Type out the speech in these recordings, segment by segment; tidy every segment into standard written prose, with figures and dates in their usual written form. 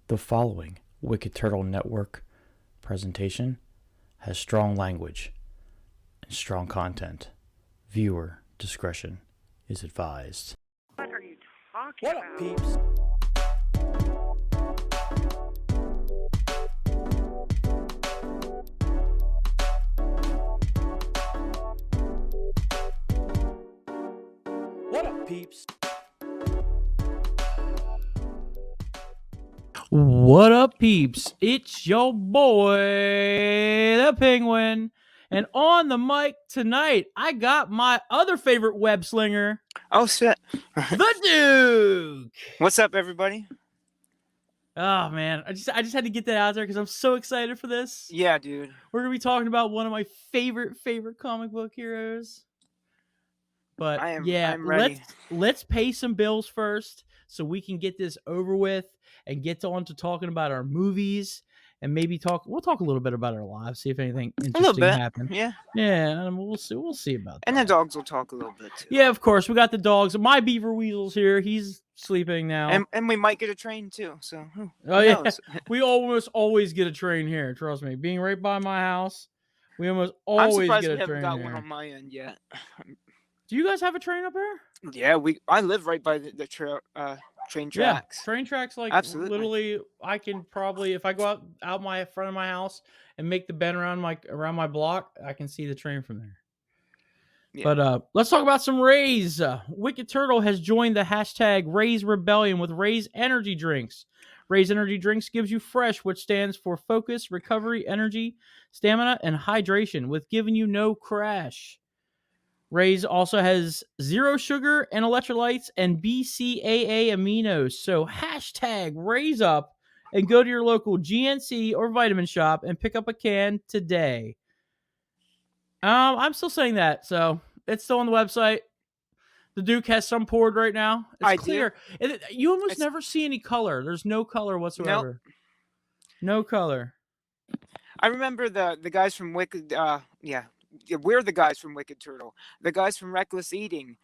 The following Wicked Turtle Network presentation has strong language and strong content. Viewer discretion is advised. What are you talking about? What up, peeps? What up, peeps? What up, peeps? It's your boy, the Penguin. And on the mic tonight, I got my other favorite web slinger, Oh, shit. the Duke. What's up, everybody? Oh, man. I just had to get that out there because I'm so excited for this. Yeah, dude. We're going to be talking about one of my favorite comic book heroes. But I'm ready. let's pay some bills first so we can get this over with and get on to talking about our movies and maybe we'll talk a little bit about our lives, see if anything interesting happened. Yeah. Yeah, and we'll see about that. And the dogs will talk a little bit too. Yeah, of course. We got the dogs. My Beaver Weasel's here. He's sleeping now. And we might get a train too. So who yeah. knows? We almost always get a train here, trust me. Being right by my house, we almost I'm always surprised get we a haven't train got here. one on my end yet. Do you guys have a train up here? Yeah, I live right by the train tracks. Yeah, train tracks, like, Absolutely. literally, I can probably, if I go out my front of my house and make the bend around my block, I can see the train from there. Yeah. But let's talk about some Rays. Wicked Turtle has joined the hashtag Rays Rebellion with Rays Energy Drinks. Rays Energy Drinks gives you fresh, which stands for focus, recovery, energy, stamina, and hydration, with giving you no crash. Rays also has zero sugar and electrolytes and BCAA aminos. So hashtag Rays up and go to your local GNC or vitamin shop and pick up a can today. I'm still saying that, so it's still on the website. The Duke has some poured right now. It's clear. You almost never see any color. There's no color whatsoever. Nope. No color. I remember the guys from Wicked. We're the guys from Wicked Turtle. The guys from Reckless Eating.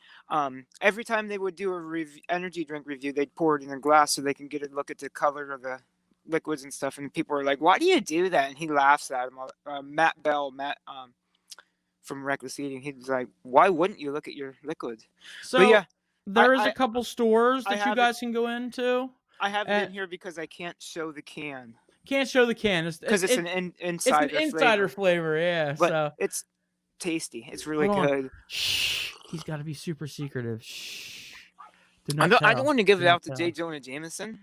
Every time they would do a energy drink review, they'd pour it in a glass so they can get a look at the color of the liquids and stuff. And people were like, "Why do you do that?" And he laughs at him. Matt Bell, from Reckless Eating, he's like, "Why wouldn't you look at your liquids?" So yeah, there is a couple stores that you guys can go into. I have it in here because I can't show the can. Can't show the can because it's an insider. It's an insider flavor, yeah. But so it's tasty. It's really good. Shh. He's got to be super secretive. Shh. I don't want to give it out to J. Jonah Jameson.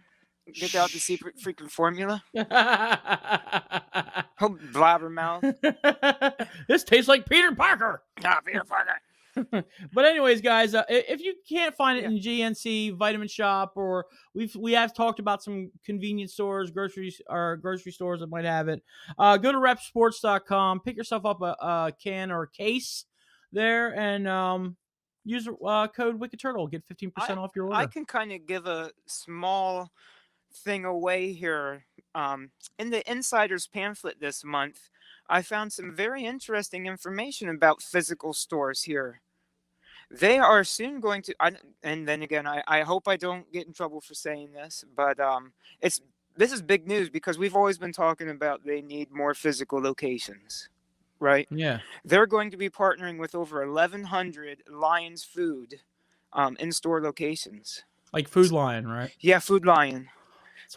Get out the secret freaking formula. Blabbermouth. This tastes like Peter Parker. Peter Parker. But anyways, guys, if you can't find it in GNC, vitamin shop, or we have talked about some convenience stores, grocery stores that might have it. Go to REPPsports.com, pick yourself up a can or a case there, and use code Wicked Turtle, get 15% off your order. I can kind of give a small thing away here. In the Insider's pamphlet this month, I found some very interesting information about physical stores here. They are soon going to, and then again, I hope I don't get in trouble for saying this, but this is big news because we've always been talking about they need more physical locations, right? Yeah. They're going to be partnering with over 1,100 Lions Food in-store locations. Like Food Lion, right? Yeah, Food Lion.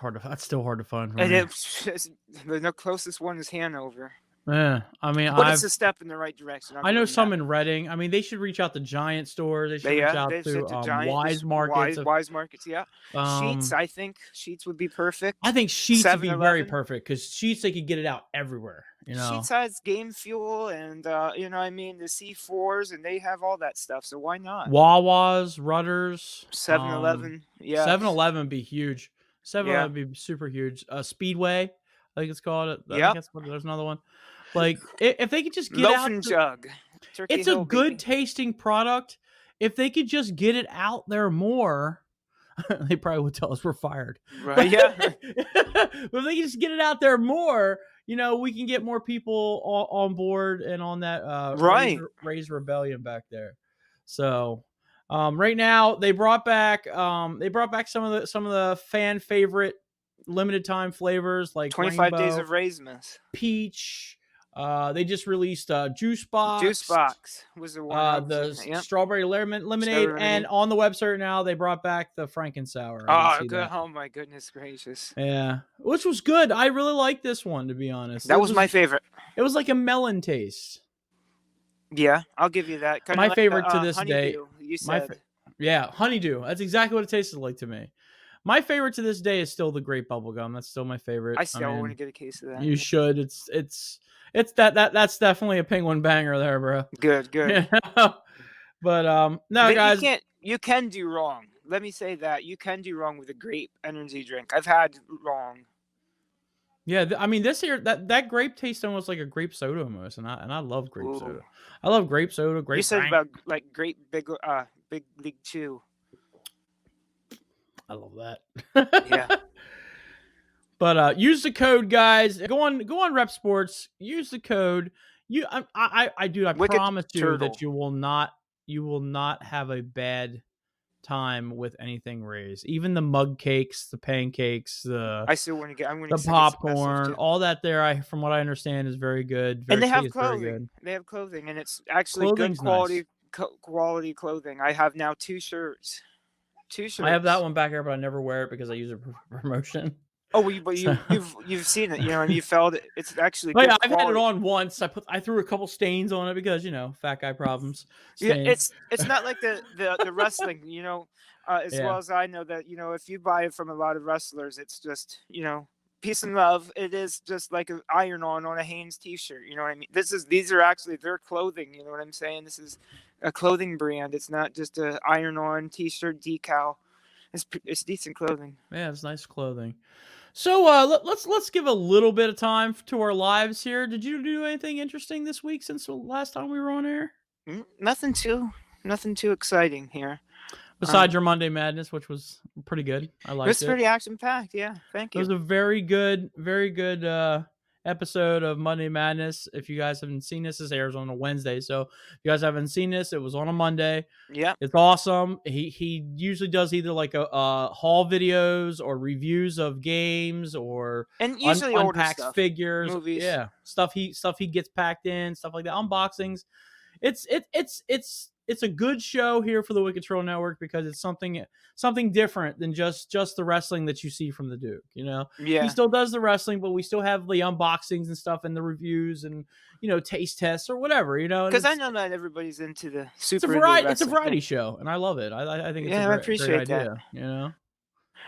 That's still hard to find. The closest one is Hanover. Yeah, I mean, but it's a step in the right direction. I know some in Reading. I mean, they should reach out to Giant stores. They should reach out to Wise Markets. Wise Markets, yeah. Sheets, I think Sheets would be perfect. I think Sheets would be very perfect because Sheets, they could get it out everywhere. You know, Sheets has Game Fuel and the C4s, and they have all that stuff. So why not? Wawa's, Rudders, 7-Eleven, yeah. 7-Eleven would be huge. 7-Eleven would be super huge. Speedway, I think it's called. Yeah. There's another one. Like, if they could just get Loaf out... and Jug. It's a good tasting product. If they could just get it out there more, they probably would tell us we're fired. Right, yeah. But if they could just get it out there more, we can get more people on board and on that Rays Rebellion back there. So, right now, they brought back some of the fan favorite limited time flavors like 25 days rainbow, of Raismas. peach. They just released Juice Juice Box, Box was the one I was the looking at. Yep. strawberry lemonade, Strawberry and lemonade. on the website now they brought back the Franken sour. I did Oh, see good. that. Oh my goodness gracious. Yeah, which was good. I really liked this one, to be honest. That was my favorite. It was like a melon taste. Yeah, I'll give you that. Kind of My like favorite to this day. honeydew, you said. Yeah, honeydew. That's exactly what it tasted like to me. My favorite to this day is still the grape bubble gum. That's still my favorite. I still want to get a case of that. You should. It's that's definitely a penguin banger there, bro. Good. Yeah. But no, guys, you can do wrong. Let me say that you can do wrong with a grape energy drink. I've had wrong. Yeah, I mean this here that grape tastes almost like a grape soda almost, and I love grape soda. I love grape soda. Grape. You said about like grape big league chew. I love that. Yeah. But use the code, guys. Go on REPP Sports. Use the code. I promise you that you will not have a bad time with anything Ray's. Even the mug cakes, the pancakes, the popcorn, all that there. From what I understand, is very good. And they have clothing. They have clothing, and it's actually good quality quality clothing. I have now 2 shirts. 2 shirts. I have that one back here, but I never wear it because I use it for promotion. Oh, but you've seen it, and you felt it. It's actually good. Yeah, I've had it on once. I threw a couple stains on it because fat guy problems. Stains. Yeah, it's not like the wrestling, well as I know that if you buy it from a lot of wrestlers, it's just peace and love. It is just like an iron-on a Hanes t-shirt. You know what I mean? These are actually their clothing. You know what I'm saying? This is a clothing brand. It's not just a iron-on t-shirt decal. It's decent clothing. Yeah, it's nice clothing. So let's give a little bit of time to our lives here. Did you do anything interesting this week since the last time we were on air? Nothing too exciting here. Besides your Monday Madness, which was pretty good. I liked it. It was pretty action-packed, yeah. Thank you. It was a very good episode of Monday Madness. If you guys haven't seen this airs on a Wednesday. So if you guys haven't seen this, it was on a Monday. Yeah. It's awesome. He usually does either like a haul videos or reviews of games or usually unpacks stuff, figures. Movies. Yeah. Stuff he gets packed in, stuff like that. Unboxings. It's a good show here for the Wicked Troll Network because it's something different than just the wrestling that you see from the Duke. Yeah. He still does the wrestling, but we still have the unboxings and stuff and the reviews and taste tests or whatever. Because I know not everybody's into the super. It's a variety show, and I love it. I think it's I appreciate great idea. That.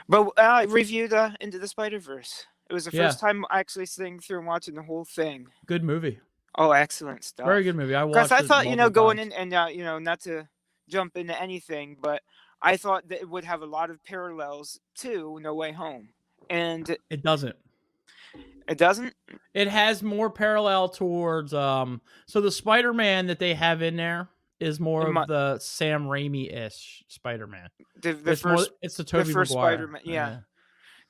But I reviewed Into the Spider-Verse. It was the first time actually sitting through and watching the whole thing. Good movie. Oh, excellent stuff. Very good movie. I watched it. Because I thought, going times. in and, not to jump into anything, but I thought that it would have a lot of parallels to No Way Home. And it doesn't. It doesn't? It has more parallel towards, so the Spider-Man that they have in there is more of the Sam Raimi-ish Spider-Man. It's the Tobey first Maguire. Spider-Man, yeah.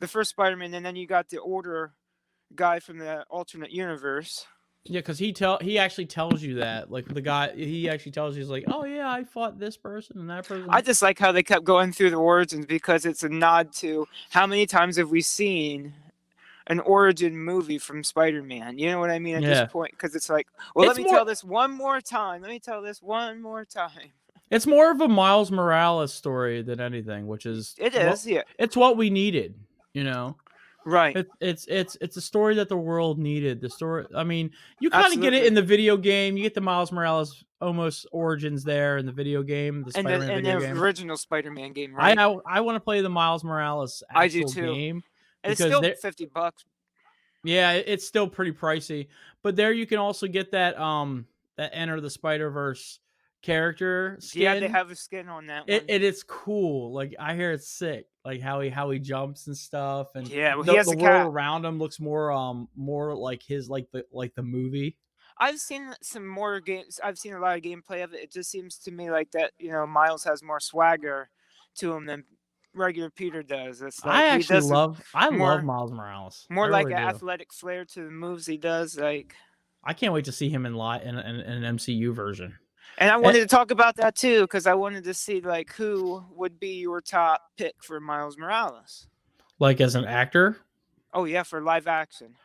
The first Spider-Man, and then you got the older guy from the alternate universe. Yeah, because he actually tells you that. Like the guy, he actually tells you, he's like, oh yeah, I fought this person and that person. I just like how they kept going through the origins because it's a nod to how many times have we seen an origin movie from Spider-Man? You know what I mean? At this point, because it's like, let me tell this one more time. It's more of a Miles Morales story than anything, which is it's what we needed, Right. It's a story that the world needed. The story. I mean, you kind of get it in the video game. You get the Miles Morales almost origins there in the video game, the Spider-Man video game, original Spider-Man game. Right. I want to play the Miles Morales actual I do too. game. And it's still $50. Yeah, it's still pretty pricey. But there you can also get that that Enter the Spider-Verse character skin. Yeah, they have a skin on that one. It's cool. Like I hear it's sick. Like how he jumps and stuff, and he has the world around him looks more like his like the movie. I've seen some more games. I've seen a lot of gameplay of it. It just seems to me like that. Miles has more swagger to him than regular Peter does. It's like I love Miles Morales. More like an athletic flair to the moves he does. Like I can't wait to see him in an MCU version. And I wanted to talk about that too, because I wanted to see who would be your top pick for Miles Morales. Like as an actor? Oh yeah, for live action.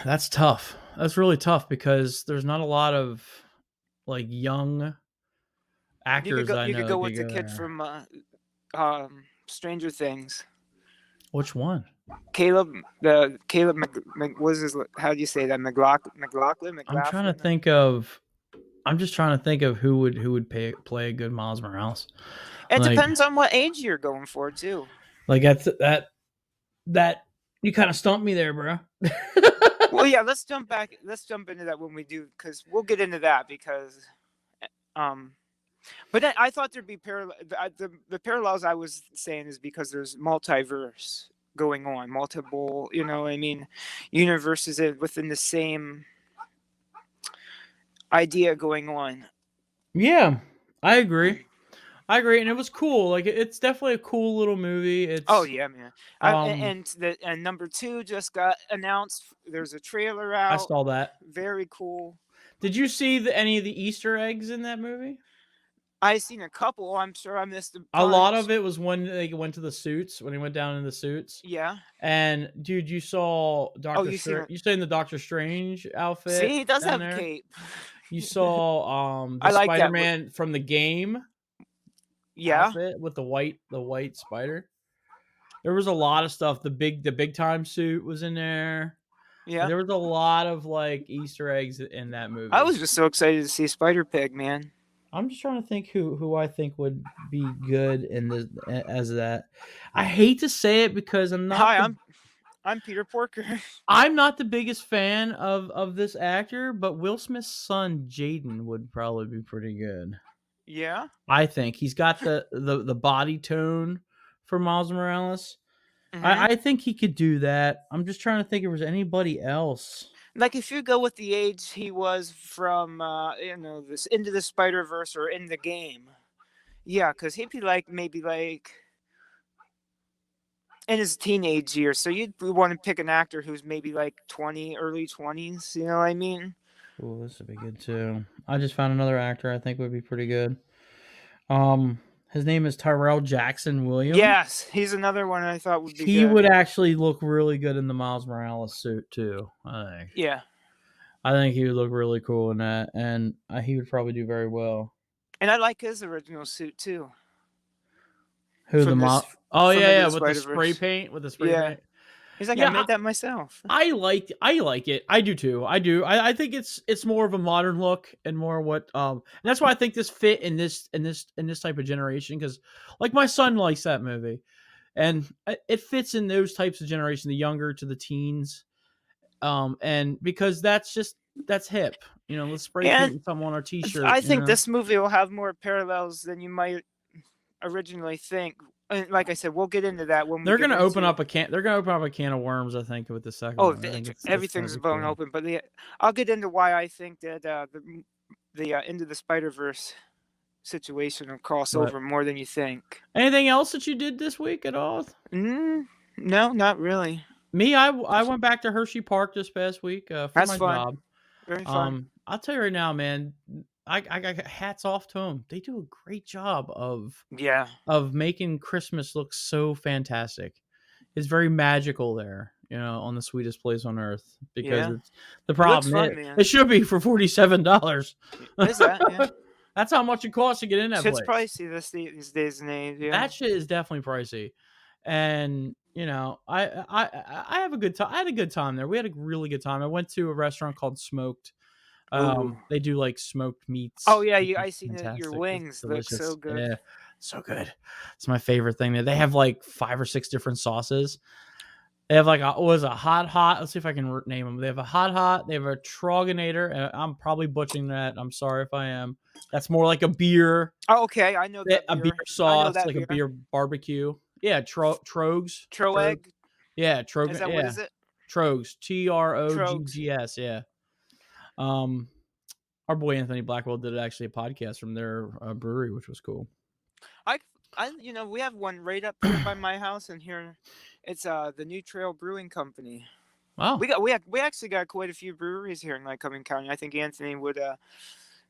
That's tough. That's really tough because there's not a lot of like young actors I You could know that go could with the go kid there. from Stranger Things. Which one? Caleb what is his, how do you say that, I'm trying to McLaughlin? think of. I'm just trying to think of who would play a good Miles Morales. It Like depends on what age you're going for too. that you kind of stumped me there, bro. Well, yeah, let's jump back. Let's jump into that when we do, because we'll get into that because, um, but I thought there'd be parallel. The parallels I was saying is because there's multiverse going on, multiple, I mean, universes within the same idea going on. Yeah, I agree. I agree, and it was cool. Like it's definitely a cool little movie. Oh It's yeah, man. um, And number two just got announced. There's a trailer I out. saw that. Very cool. Did you see any of the Easter eggs in that movie? I seen a couple. I'm sure I missed a A lot bunch. of it was when they went to the suits, when he went down in the suits. Yeah. And dude, you saw Oh, Doctor you seen Strange. it? You saw in the Doctor Strange See, outfit he does down have a there. cape. You saw the I like that. Spider-Man from the game Yeah. outfit with the white spider. There was a lot of stuff. The big time suit was in there. Yeah. There was a lot of like Easter eggs in that I movie. was just so excited to see Spider Pig, man. I'm just trying to think who I think would be good in this as that. I hate to say it because Hi, I'm Peter Porker. I'm not the biggest fan of this actor, but Will Smith's son Jaden would probably be pretty good. Yeah. I think he's got the body tone for Miles Morales. Hmm. I think he could do that. I'm just trying to think if there's anybody else. Like if you go with the age he was from, this Into the Spider Verse or in the game. Yeah, because he'd be like maybe like in his teenage years. So you'd want to pick an actor who's maybe like 20, early 20s. You know what I mean? Oh, this would be good too. I just found another actor I think would be pretty good. His name is Tyrell Jackson Williams. Yes, he's another one I thought would be He good. would actually look really good in the Miles Morales suit too. I think. Yeah. I think he would look really cool in that, and he would probably do very well. And I like his original suit too. Who the From this, Mo- Oh from yeah, Into yeah, the with the Spider spray Verse. paint, Yeah. He's like, I Yeah, made that myself. I like it. I do too. I do. I think it's more of a modern look and more what and that's why I think this fit in this type of generation because like my son likes that movie and it fits in those types of generation, the younger to the teens. And because that's hip. Let's spray And paint something on our I t-shirt. think this movie will have more parallels than you might originally think. And like I said, we'll get into that when we They're get gonna open into. up a can. They're gonna open up a can of worms. I think with the second Oh, one. I think it's gonna everything's be blown cool. open. But I'll get into why I think that the Into the Spider Verse situation will cross But over more than you think. anything else that you did this week at all? No, not really. Me, I went back to Hershey Park this past week for That's my fun. job. Very fun. I'll tell you right now, man. I got hats off to them. They do a great job Yeah. of making Christmas look so fantastic. It's very magical there, on the sweetest place on earth because Yeah. it's the It looks problem. fun, It man. should be for $47. Is that? Yeah. That's how much it costs to get in that Shit's place. pricey these days and age. Yeah. That shit is definitely pricey, and I have a good time. I had a good time there. We had a really good time. I went to a restaurant called Smoked. Ooh. They do like smoked meats. Oh yeah, Which is I seen it. Your fantastic. It's wings look so delicious. good. Yeah, so good. It's my favorite thing. They have like 5 or 6 different sauces. They have like a hot. Let's see if I can name them. They have a hot. They have a Troganator. And I'm probably butchering that. I'm sorry if I am. That's more like a beer. Oh, okay, I know that A beer beer. I know sauce, that like a beer. beer barbecue. Yeah, Trogs. Trog. Troeg. Yeah, Is Trog. that what Yeah, is it? Trogs. Trogs. Troggs. Yeah. Um, our boy Anthony Blackwell did actually a podcast from their brewery, which was cool. We have one right up here by my house, and here, it's the New Trail Brewing Company. Wow. We actually got quite a few breweries here in Lycoming County. I think Anthony would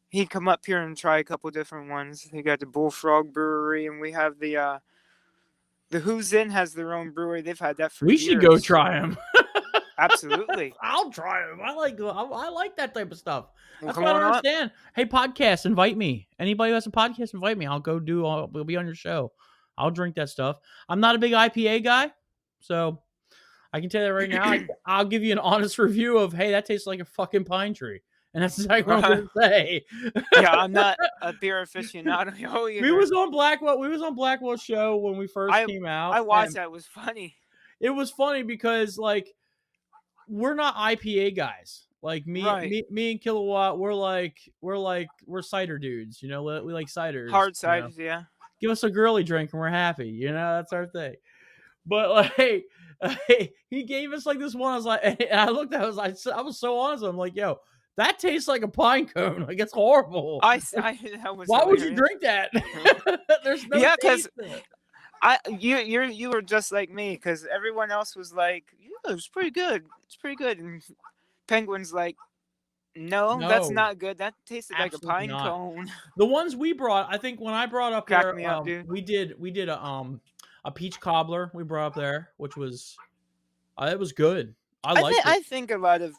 he'd come up here and try a couple different ones. They got the Bullfrog Brewery, and we have the The Who's In has their own brewery. They've had that for We should go years. try them. Absolutely. I'll try them. I like that type of stuff. Well, That's come why I don't on up. understand. Hey, podcast, invite me. Anybody who has a podcast, invite me. We'll be on your show. I'll drink that stuff. I'm not a big IPA guy, so I can tell you that right now. I'll give you an honest review of, hey, that tastes like a fucking pine tree. And that's exactly what I'm going to say. Yeah, I'm not a beer aficionado either. We was on Blackwell's show when we first came out. I watched that. It was funny. It was funny because, like, we're not IPA guys. Like me and Kilowatt, we're cider dudes. You know, we like ciders. Hard ciders, yeah. Give us a girly drink and we're happy. You know, that's our thing. But like, he gave us like this one. I was like, and I looked at it. I was so honest. I'm like, yo, that tastes like a pine cone. Like, it's horrible. Why would you drink that? There's no taste in it. You were just like me, because everyone else was like, yeah, it's pretty good. It's pretty good. And Penguin's like, no, that's not good. That tasted like a pine cone. The ones we brought, I think when I brought up Crack there, me up, dude. we did a peach cobbler we brought up there, which was it was good. I think a lot of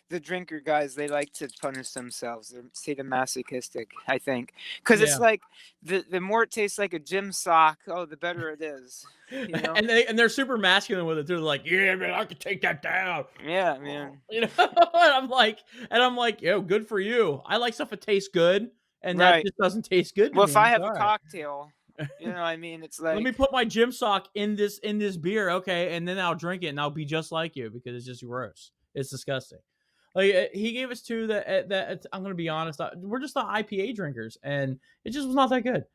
the drinker guys, they like to punish themselves. They're sadomasochistic, I think, because it's like the more it tastes like a gym sock, the better it is. You know? and they're super masculine with it too. They're like, yeah, man, I can take that down. Yeah, man. You know, and I'm like, yo, good for you. I like stuff that tastes good, and that just doesn't taste good. Well, if I have a cocktail, you know what I mean? It's like, let me put my gym sock in this beer, okay, and then I'll drink it, and I'll be just like you because it's just gross. It's disgusting. Like, he gave us two that I'm gonna be honest, we're just not IPA drinkers, and it just was not that good.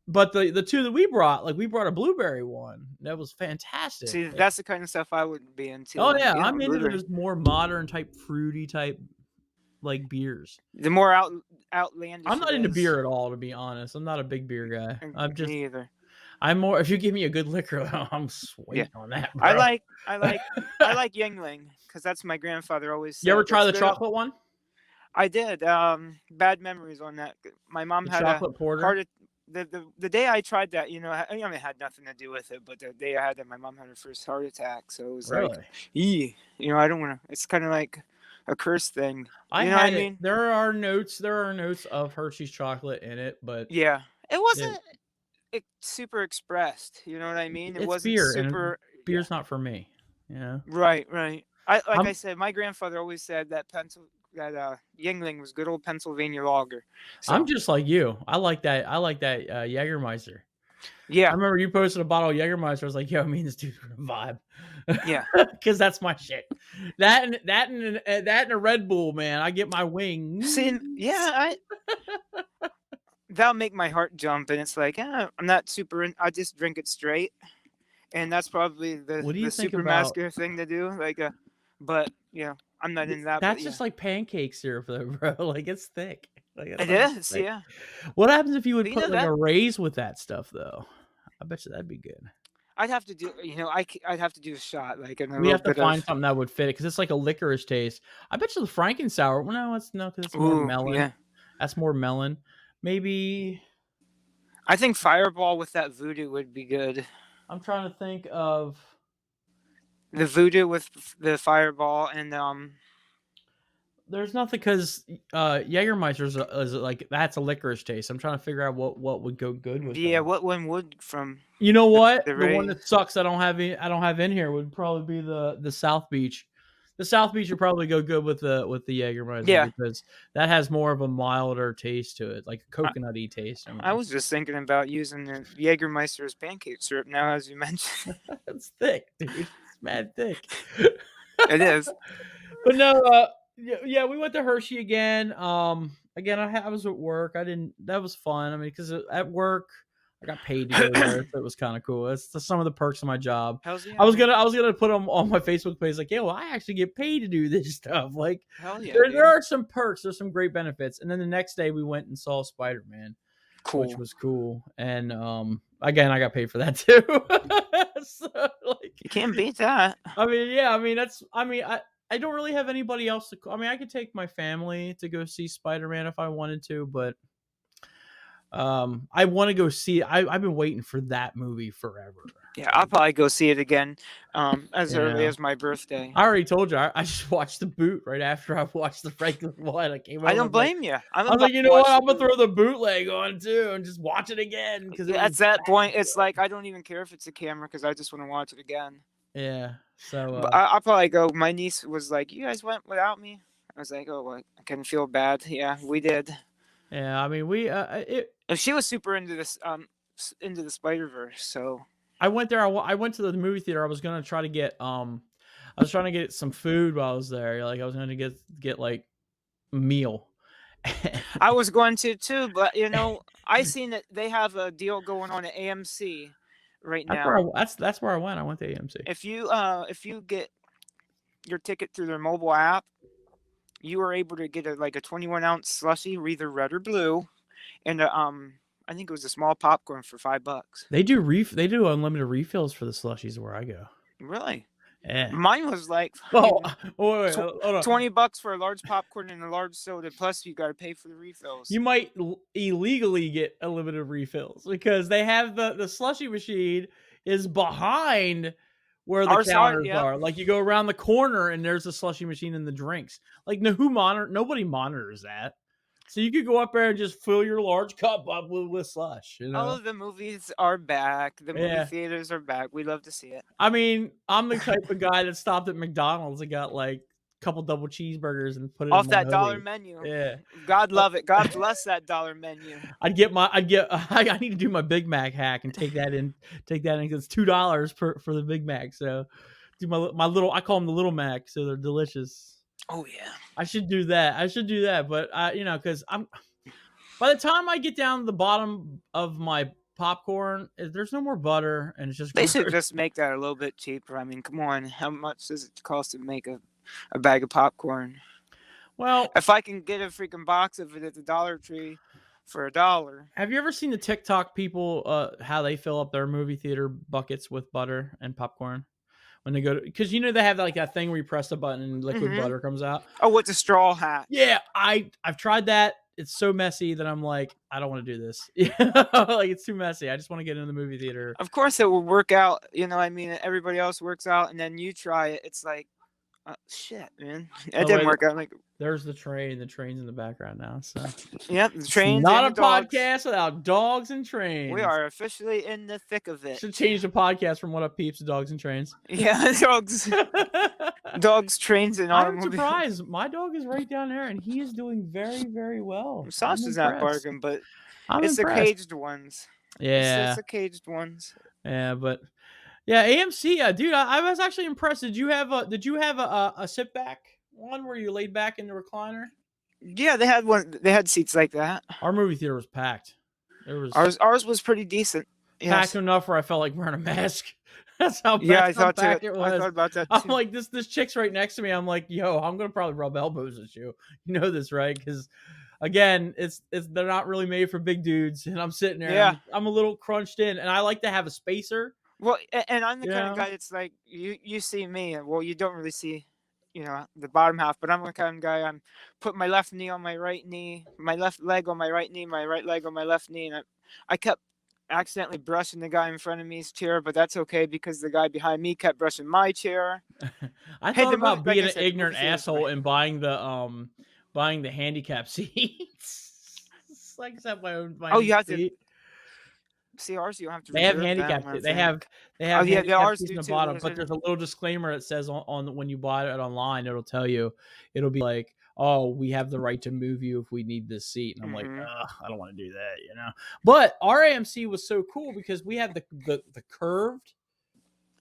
But the two that we brought a blueberry one that was fantastic. See, that's the kind of stuff I would be into. Oh yeah, I'm into those more modern type, fruity type, like, beers. The more outlandish. I'm not into beer at all, to be honest. I'm not a big beer guy. Me either. I'm more. If you give me a good liquor, I'm sweet on that. Bro. I like Yuengling, because that's my grandfather always said. You ever try the chocolate one? I did. Bad memories on that. My mom had chocolate porter. The day I tried that, you know, I mean, it had nothing to do with it, but the day I had that, my mom had her first heart attack. So it was like, you know, I don't want to. It's kind of like a curse thing. You know what I mean? There are notes of Hershey's chocolate in it, but yeah, it wasn't. Super expressed, you know what I mean? It wasn't beer, super. Beer's not for me, you know. Right. I said, my grandfather always said that Yuengling was good old Pennsylvania lager. So, I'm just like you. I like that Jägermeister. Yeah, I remember you posted a bottle of Jägermeister. I was like, yo, me and this dude's gonna vibe. Yeah, because that's my shit. That and a Red Bull, man. I get my wings. See, yeah, that'll make my heart jump, and it's like, I'm not super. I just drink it straight, and that's probably the super masculine thing to do. Like, but I'm not in that. That's just like pancake syrup, though, bro. Like, it's thick. Like, it is, thick. Yeah. What happens if you would put like a Raise with that stuff, though? I bet you that'd be good. I'd have to do, I'd have to do a shot, like, we have to find something that would fit it, because it's like a licorice taste. I bet you the Franken sour. Well, no, because it's more melon. Yeah. That's more melon. Maybe. I think Fireball with that voodoo would be good. I'm trying to think of the voodoo with the Fireball, and there's nothing, because Jägermeister is like, that's a licorice taste. I'm trying to figure out what would go good with. Yeah, what one would from? You know what? The one that sucks. I don't have in here would probably be the South Beach. The South Beach would probably go good with the Jägermeister, because that has more of a milder taste to it, like a coconutty taste. I was just thinking about using the Jägermeister as pancake syrup now, as you mentioned. It's thick, dude. It's mad thick. It is. But no, yeah, we went to Hershey again. Again, I was at work. That was fun. I mean, because at work I got paid to go there, so it was kind of cool. It's some of the perks of my job. Yeah, I was gonna put them on my Facebook page, like, yeah, well, I actually get paid to do this stuff. Like, yeah, there are some perks. There's some great benefits. And then the next day we went and saw Spider-Man, which was cool. And again, I got paid for that too. So, like, you can't beat that. I mean, yeah. I don't really have anybody else to. I mean, I could take my family to go see Spider-Man if I wanted to, but I want to go see. I've been waiting for that movie forever. Yeah, I'll probably go see it again as early Yeah. as my birthday. I already told you. I just watched the boot right after I watched the regular one. I came I home. don't blame you. I'm I was about like, you to know what? watch I'm the gonna boot. throw the bootleg on too and just watch it again because it was At that that point, it's good. like I don't even care if it's a camera because I just want to watch it again. Yeah. So But I'll probably go. My niece was like, "You guys went without me." I was like, "Oh, what? I couldn't feel bad." Yeah, we did. yeah. I mean, And she was super into this into the Spider Verse. So I went there. I went to the movie theater. I was gonna try to get I was trying to get some food while I was there. Like I was gonna get like a meal. I was going to too, but I seen that they have a deal going on at AMC right now. That's where I went. I went to AMC. If you get your ticket through their mobile app, you are able to get like a 21-ounce slushy, either red or blue, and I think it was a small popcorn for $5. They do unlimited refills for the slushies where I go. Really? Yeah. Mine was like Oh, wait, hold on. $20 for a large popcorn and a large soda. Plus, you got to pay for the refills. You might illegally get unlimited refills because they have the slushy machine is behind where the counters Yep. are. Like you go around the corner and there's a slushy machine in the drinks. Like nobody monitors that. So you could go up there and just fill your large cup up with slush. All of the movies are back. The movie Yeah. theaters are back. We love to see it. I mean, I'm the type of guy that stopped at McDonald's and got like a couple double cheeseburgers and put it Off in my that dollar hoodie. menu. Yeah. God love it. God bless that dollar menu. I need to do my Big Mac hack and take that in because it's $2 for the Big Mac. So do my little, I call them the little Mac, so they're delicious. Oh yeah. I should do that. But because by the time I get down to the bottom of my popcorn, there's no more butter and it's just They should gross. just make that a little bit cheaper. I mean, come on. How much does it cost to make a bag of popcorn? Well, If I can get a freaking box of it at the Dollar Tree for $1. have you ever seen the TikTok people how they fill up their movie theater buckets with butter and popcorn when they go to, because they have like that thing where you press the button and liquid butter comes out. Oh, what's a straw hat? Yeah, I've tried that. It's so messy that I'm like, I don't want to do this. Like it's too messy. I just want to get in the movie theater. Of course it will work out. I mean, everybody else works out, and then you try it. It's like, shit, man. It didn't work out. Like, there's the train. The train's in the background now. So yep, the trains. Not and a the dogs. podcast without dogs and trains. We are officially in the thick of it. Should change the podcast from What Up Peeps to Dogs and Trains. Yeah, dogs, trains, and automobiles. I'm surprised. My dog is right down there, and he is doing very, very well. Sauce is not barking, but it's the caged ones. Yeah, it's the caged ones. Yeah, but yeah, AMC, dude, I was actually impressed. Did you have a sit back one where you laid back in the recliner? Yeah, they had one. They had seats like that. Our movie theater was packed. Ours was pretty decent. Packed enough where I felt like wearing a mask. That's how packed, I thought it was. I thought about that too. I'm like, this chick's right next to me. I'm like, yo, I'm gonna probably rub elbows with you. You know this, right? Because again, they're not really made for big dudes, and I'm sitting there. Yeah. I'm a little crunched in, and I like to have a spacer. Well, and I'm the kind of guy that's like, you see me, and well, you don't really see, the bottom half, but I'm the kind of guy, I'm putting my left knee on my right knee, my left leg on my right knee, my right leg on my left knee, and I kept accidentally brushing the guy in front of me's chair, but that's okay because the guy behind me kept brushing my chair. I thought about being an ignorant asshole and buying the handicap seats. It's like except my own. You have to. See, ours you don't have to. They have handicap. They have ours seats do in the too. bottom, but there's a little disclaimer that says on when you buy it online, it'll be like, oh, we have the right to move you if we need this seat. And I'm like, I don't want to do that, But our AMC was so cool because we have the curved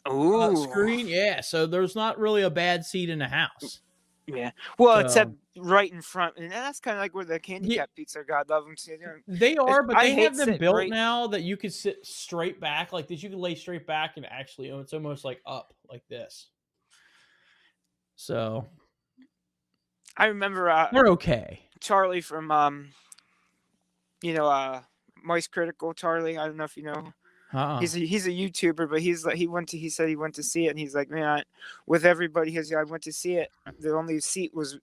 screen. Yeah, so there's not really a bad seat in the house. Yeah. Well, except right in front. And that's kind of like where the handicap seats are. God love them. They are, but they have them built now that you can sit straight back like this. You can lay straight back and actually, it's almost like up like this. So I remember they're okay. Charlie from Moist Critical Charlie. I don't know if you know. He's a YouTuber, but he said he went to see it, and he's like, man, with everybody, I went to see it. The only seat was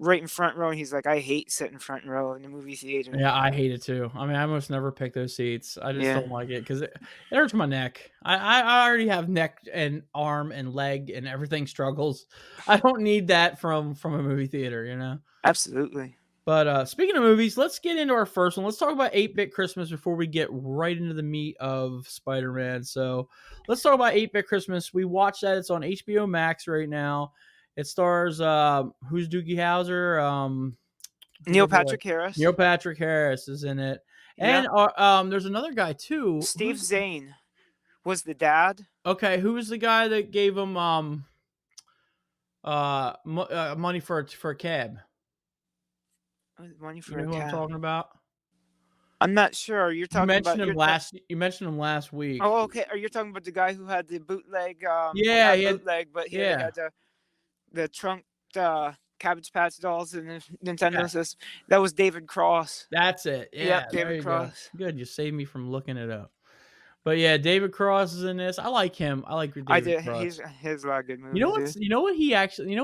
right in front row, and he's like, "I hate sitting front row in the movie theater." Yeah, I hate it too. I mean, I almost never pick those seats. I just Yeah, don't like it because it hurts my neck. I already have neck and arm and leg and everything struggles. I don't need that from a movie theater, you know? absolutely. But, speaking of movies, let's get into our first one. Let's talk about 8-Bit Christmas before we get right into the meat of Spider-Man. So, let's talk about 8-Bit Christmas. We watched that. It's on HBO Max right now. It stars, who's Doogie Howser? Neil Your boy. Patrick Harris. Neil Patrick Harris is in it. And, Yep. there's another guy too. Steve Zane was the dad. Okay, who was the guy that gave him, money for a cab? Money You for know a who I'm cab. talking about? I'm not sure. You're talking about You mentioned him last week. Oh, okay. Are you talking about the guy who had the bootleg? Yeah, Not he had bootleg, but he yeah, had the trunk Cabbage Patch dolls and the yeah, Nintendo system. That was David Cross. that's it. Yep, Yeah, there David you go. Cross. Good, you saved me from looking it up. But yeah, David Cross is in this. I like him. I like I David did. Cross. He has a lot of good movies, dude. You know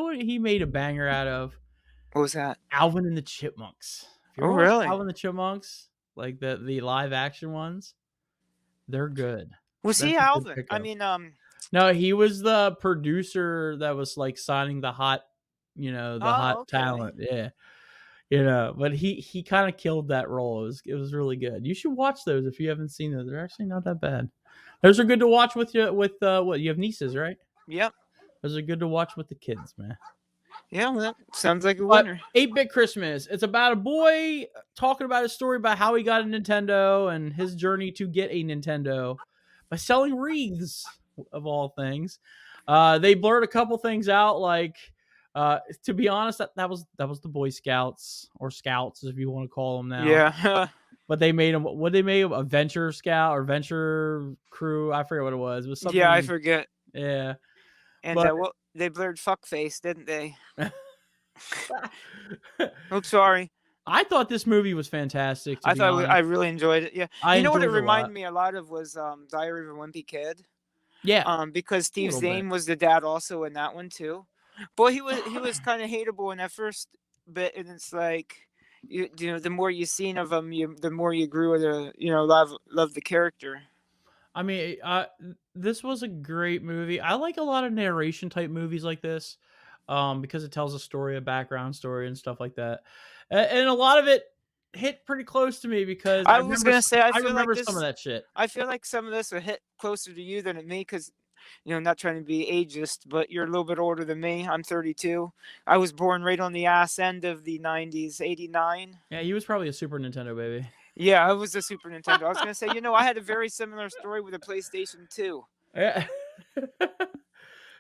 what he made a banger out of? What was that? Alvin and the Chipmunks. If you Oh, ever watched really? Alvin and the Chipmunks, like the live action ones, they're good. Was he That's a good Alvin? I pickup. mean, No, he was the producer that was like signing the hot oh, okay. talent. Yeah. But he kind of killed that role. It was really good. You should watch those if you haven't seen those. They're actually not that bad. Those are good to watch with what you have nieces, right? Yep. Those are good to watch with the kids, man. Yeah, well, that sounds like a But winner. 8-Bit Christmas. It's about a boy talking about his story about how he got a Nintendo and his journey to get a Nintendo by selling wreaths of all things. They blurred a couple things out, like to be honest, that was the Boy Scouts or Scouts, if you want to call them now. Yeah. But they made them. What they made them, a Venture Scout or Venture Crew. I forget what it was. It was Yeah, I something. forget. Yeah, And but well, they blurred fuckface, didn't they? Oops, sorry. I thought this movie was fantastic. To I be thought I honest, really enjoyed it. Yeah, I you know what it enjoyed it a lot. reminded me a lot of was Diary of a Wimpy Kid. Yeah, Because a Steve little bit. Zane was the dad also in that one too. Boy, he was kind of hateable in that first bit, and it's like you know the more you seen of him, the more you grew to love the character. I mean, this was a great movie. I like a lot of narration type movies like this, because it tells a story, a background story, and stuff like that. And a lot of it hit pretty close to me because I was gonna say I remember some of that shit. I feel like some of this will hit closer to you than to me because not trying to be ageist, but you're a little bit older than me. I'm 32. I was born right on the ass end of the 90s, 89. Yeah, he was probably a Super Nintendo baby. Yeah, I was a Super Nintendo. I was gonna say, I had a very similar story with a PlayStation 2. Yeah.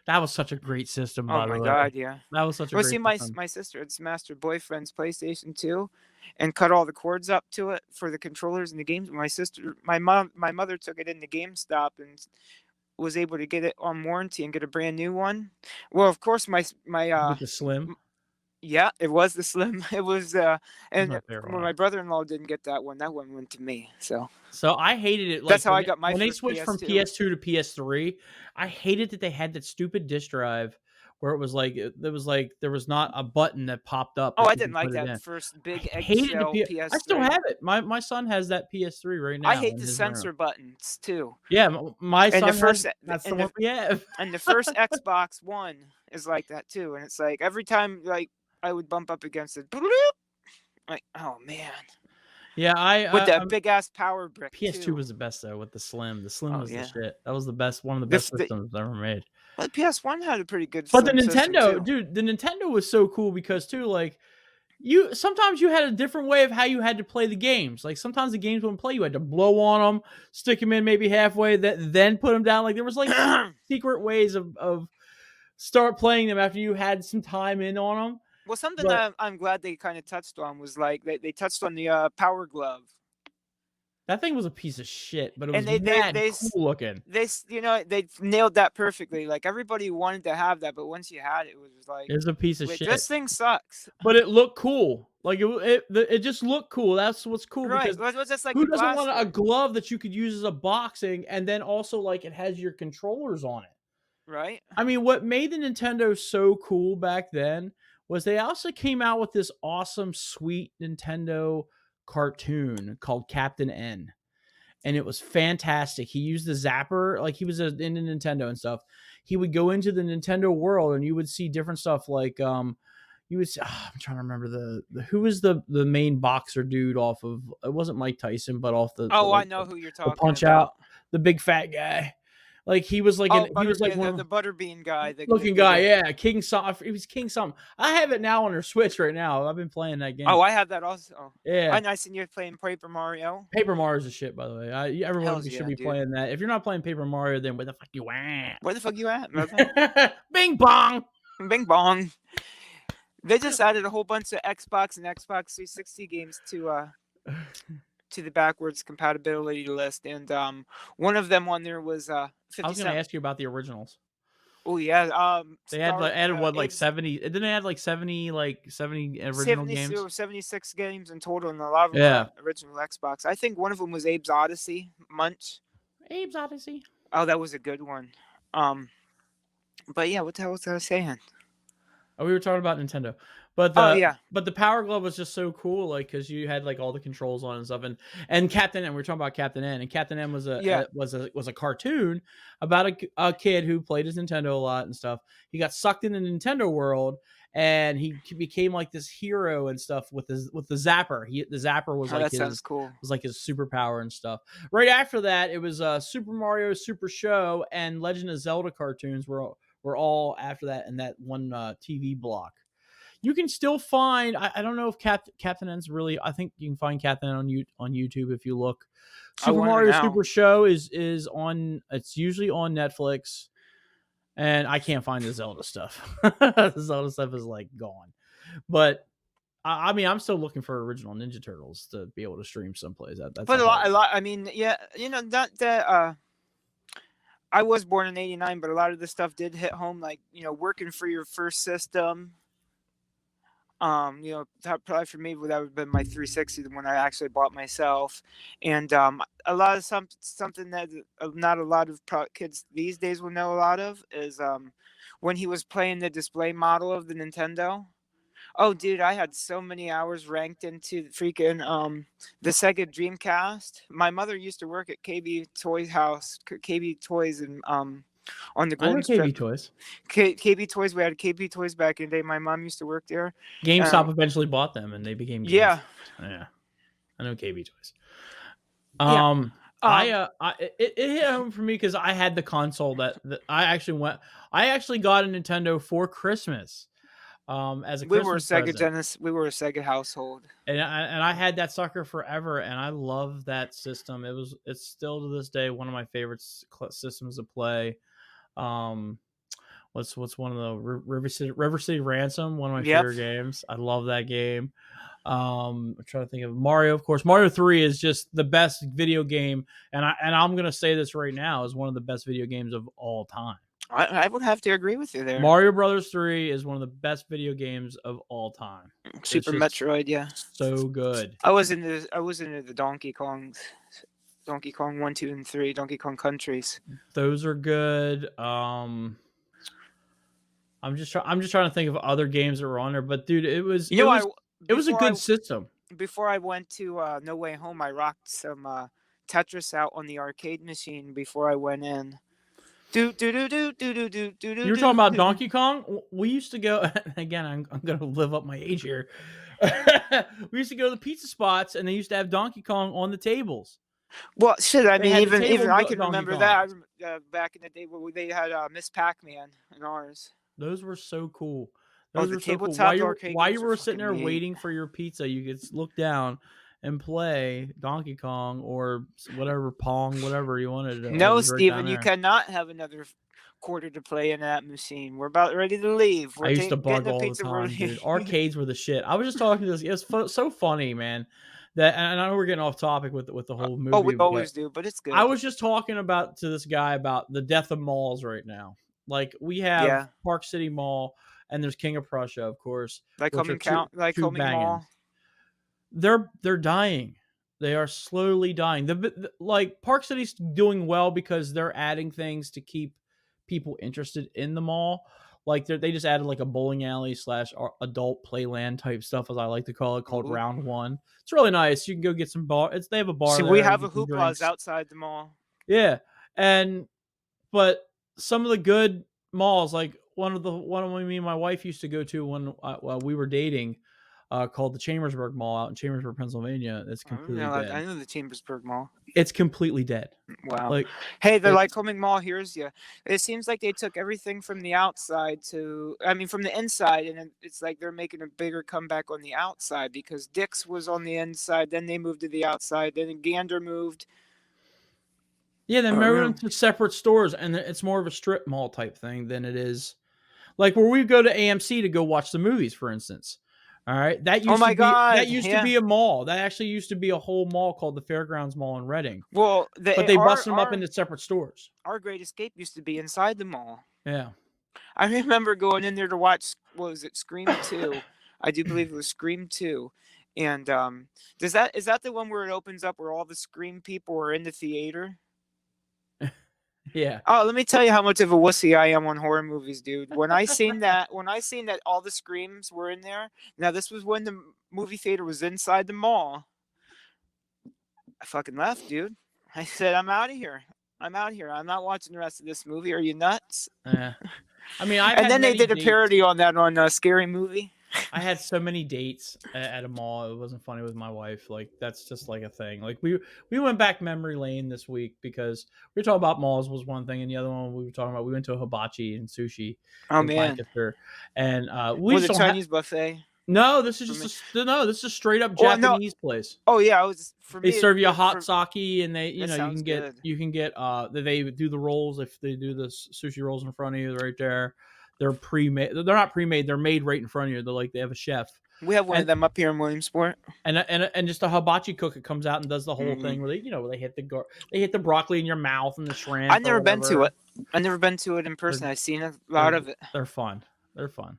That was such a great system, Oh by the my way. god, yeah. That was such a Well, see, great my system. my sister had smashed her boyfriend's PlayStation 2 and cut all the cords up to it for the controllers and the games. My mother took it into GameStop and was able to get it on warranty and get a brand new one. Well, of course, With the Slim. yeah, it was the Slim. It was That's and my favorite when one. my brother-in-law didn't get that one. That one went to me. So So I hated it, like, that's how I got my when they first switched from PS2. PS2 to PS3, I hated that they had that stupid disk drive where it was like there was not a button that popped up Oh, that I you didn't could like put it that in. first I big hated the eggshell I still PS3. have it. My son has that PS3 right I now hate in the his room. sensor buttons too. Yeah, my And the son has first that's the and one the we have. and the first Xbox One is like that too. And it's like every time like I would bump up against it, like oh man, Yeah, with that big ass power brick PS2 too. was the best though with the Slim. The Slim Oh was the yeah, shit. That was the best one of the the, best the systems ever made. well, the PS1 had a pretty good But the slim system Nintendo, too. dude, the Nintendo was so cool because too, like you sometimes you had a different way of how you had to play the games. Like sometimes the games wouldn't play. You had to blow on them, stick them in maybe halfway, that then put them down. Like there was like secret ways of start playing them after you had some time in on them. Well, something But that I'm glad they kind of touched on was like they touched on the Power Glove, that thing was a piece of shit, but it and was they they mad they cool looking. they they nailed that perfectly. Like everybody wanted to have that, but once you had it, it was like, It was a piece of wait, shit, this thing sucks. but it looked cool. Like it just looked cool. That's what's cool Right? because Well, it was just like who the doesn't want a blaster, glove that you could use as a boxing and then also like it has your controllers on it? right? I mean, what made the Nintendo so cool back then was they also came out with this awesome, sweet Nintendo cartoon called Captain N, and it was fantastic. He used the zapper, like he was into Nintendo and stuff. He would go into the Nintendo world, and you would see different stuff like you would see, I'm trying to remember the who was the main boxer dude off of, it wasn't Mike Tyson, but off Oh, I like know who you're the talking Punch Out, about. the big fat guy. Like he was like Oh, he butter, was like yeah, one the of butterbean guy, looking guy, yeah, King something. It was King something. I have it now on their Switch right now. I've been playing that game. Oh, I have that also. Yeah, I seen you playing Paper Mario. Paper Mario's a shit, by the way. Everyone Hell's should yeah, be dude. playing that. If you're not playing Paper Mario, then where the fuck you Where the fuck you at, brother? at? Bing bong. Bing bong. They just added a whole bunch of Xbox and Xbox 360 games to the backwards compatibility list, and one of them on there was I 50 was gonna Cent. ask you about the originals. Oh yeah, They had like added what, like Abe's 70? Didn't they add like 70 original games? 76 games in total, and a lot of them Yeah, are original Xbox. I think one of them was Abe's Odyssey, Munch. Abe's Odyssey. Oh, that was a good one. Um, but yeah, what the hell was I saying? Oh, we were talking about Nintendo, but Oh yeah, the Power Glove was just so cool, like because you had like all the controls on and stuff, and Captain N. We were talking about Captain N, and Captain N was yeah. was a cartoon about a kid who played his Nintendo a lot and stuff. He got sucked in the Nintendo world, and he became like this hero and stuff with the zapper. The zapper was Oh, like that sounds cool. his superpower and stuff. Right after that, it was Super Mario Super Show and Legend of Zelda cartoons were all after that in that one TV block. You can still find. I don't know if Captain N's really. I think you can find Captain N on YouTube if you look. I Super wonder Mario now. Super Show is on. It's usually on Netflix, and I can't find the Zelda stuff. The Zelda stuff is like gone. But I mean, I'm still looking for original Ninja Turtles to be able to stream someplace. That's But a whole. a lot. I mean, yeah, not that. I was born in '89, but a lot of this stuff did hit home, like working for your first system. That probably for me that would have been my 360, the one I actually bought myself, and a lot of something that not a lot of kids these days will know a lot of is when he was playing the display model of the Nintendo. Oh, dude, I had so many hours ranked into freaking the Sega Dreamcast. My mother used to work at KB Toys House, KB Toys, and on the I know Golden KB Strip. Toys. KB Toys. We had KB Toys back in the day. My mom used to work there. GameStop eventually bought them, and they became GameStop. Yeah. Yeah, I know KB Toys. Yeah. It hit home for me because I had the console that I actually got a Nintendo for Christmas. As a We were a Christmas present, We were a Sega household. and I had that sucker forever, and I love that system. It's still to this day one of my favorite systems to play. What's one of the River City Ransom, one of my Yep. favorite games. I love that game. I'm trying to think of Mario, of course. Mario 3 is just the best video game, and I'm gonna say this right now, is one of the best video games of all time. I would have to agree with you there. Mario Brothers 3 is one of the best video games of all time. Super Metroid, yeah. So good. I was into the Donkey Kong 1, 2, and 3, Donkey Kong Countries. Those are good. I'm just trying to think of other games that were on there, but dude, it was a good system. Before I went to No Way Home, I rocked some Tetris out on the arcade machine before I went in. You were talking about Donkey Kong? We used to go again. I'm gonna live up my age here. We used to go to the pizza spots, and they used to have Donkey Kong on the tables. Well, shit. I mean, even I can remember that. Back in the day where they had Miss Pac-Man in ours. Those were so cool. Those were so cool. While you were sitting there waiting for your pizza, you could look down and play Donkey Kong or whatever, Pong, whatever you wanted to. No, Steven, you cannot have another quarter to play in that machine. We're about ready to leave. I used to bug all the time, dude. Arcades were the shit. I was just talking to this. It was so funny, man. That, and I know we're getting off topic with the whole movie. Oh, we always do, but it's good. I was just talking to this guy about the death of malls right now. Like we have Park City Mall, and there's King of Prussia, of course. Lycoming Mall. They're dying. They are slowly dying. Like Park City's doing well because they're adding things to keep people interested in the mall. Like they just added like a bowling alley slash adult playland type stuff, as I like to call it, called Ooh. Round One. It's really nice. You can go get some bar. They have a bar See, we there, have a get some Hooplas drinks. outside the mall. Yeah, and but some of the good malls, like one of me and my wife used to go to when while we were dating, called the Chambersburg Mall out in Chambersburg, Pennsylvania. It's I don't completely know. dead. I know the Chambersburg Mall. It's completely dead. Wow. Like Hey, the it's Lycoming Mall here's you. It seems like they took everything from the outside to, I mean, from the inside, and it's like they're making a bigger comeback on the outside because Dick's was on the inside, then they moved to the outside, then Gander moved. yeah, they Oh, moved yeah. them to separate stores, and it's more of a strip mall type thing than it is like where we go to AMC to go watch the movies, for instance. All right, Oh my that God. used to Yeah. be a mall. That actually used to be a whole mall called the Fairgrounds Mall in Reading, Well, but the they busted them up into separate stores. our Great Escape used to be inside the mall. Yeah. I remember going in there to watch, what was it, Scream 2. I do believe it was Scream 2. And is that the one where it opens up where all the Scream people are in the theater? Yeah. Oh, let me tell you how much of a wussy I am on horror movies, dude. When I seen that all the screams were in there. Now this was when the movie theater was inside the mall. I fucking left, dude. I said, I'm out of here. I'm out of here. I'm not watching the rest of this movie. Are you nuts? Yeah. I mean, I've And had then they many did a dates. parody on that on Scary Movie. I had so many dates at a mall. It wasn't funny with my wife. Like that's just like a thing. Like we went back memory lane this week because we were talking about malls was one thing, and the other one we were talking about we went to a hibachi and sushi Oh in man, Lancaster, and we was just it don't have. Chinese buffet No, this is for me? just no. This is a straight up Oh no. Japanese place. Oh yeah, I was for They me. serve you a hot For sake, and they that sounds good. you can get they do the rolls if they do the sushi rolls in front of you right there. They're pre-made. They're not pre-made. They're made right in front of you. They're like they have a chef. We have one And of them up here in Williamsport. and just a hibachi cook it comes out and does the whole Mm-hmm. thing where they hit they hit the broccoli in your mouth and the I've shrimp or never been to whatever. it. I've never been to it in person. They're I've seen a they're lot of it. they're fun. They're fun.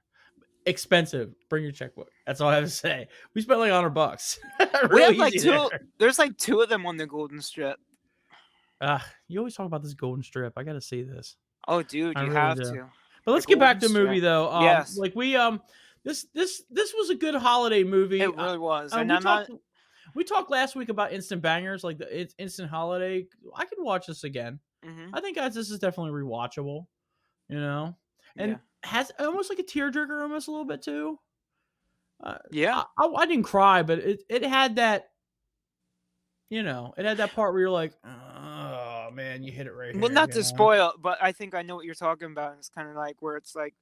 Expensive. Bring your checkbook. That's all I have to say. We spent like $100. We Real have like easy two. there. There's like two of them on the Golden Strip. You always talk about this golden strip. I got to see this. Oh, dude, I you really have do. to. But The let's get back to Golden the movie Strip. though. Yes, Like we this was a good holiday movie. it really was. And We I'm not. talked last week about instant bangers, like it's instant holiday. I could watch this again. Mm-hmm. I think guys, this is definitely rewatchable. You know, Yeah. and has almost like a tearjerker, almost a little bit too. Yeah. I didn't cry, but it had that. You know, it had that part where you're like, oh man, you hit it right Well, here. not You to know? spoil, but I think I know what you're talking about. It's kind of like where it's like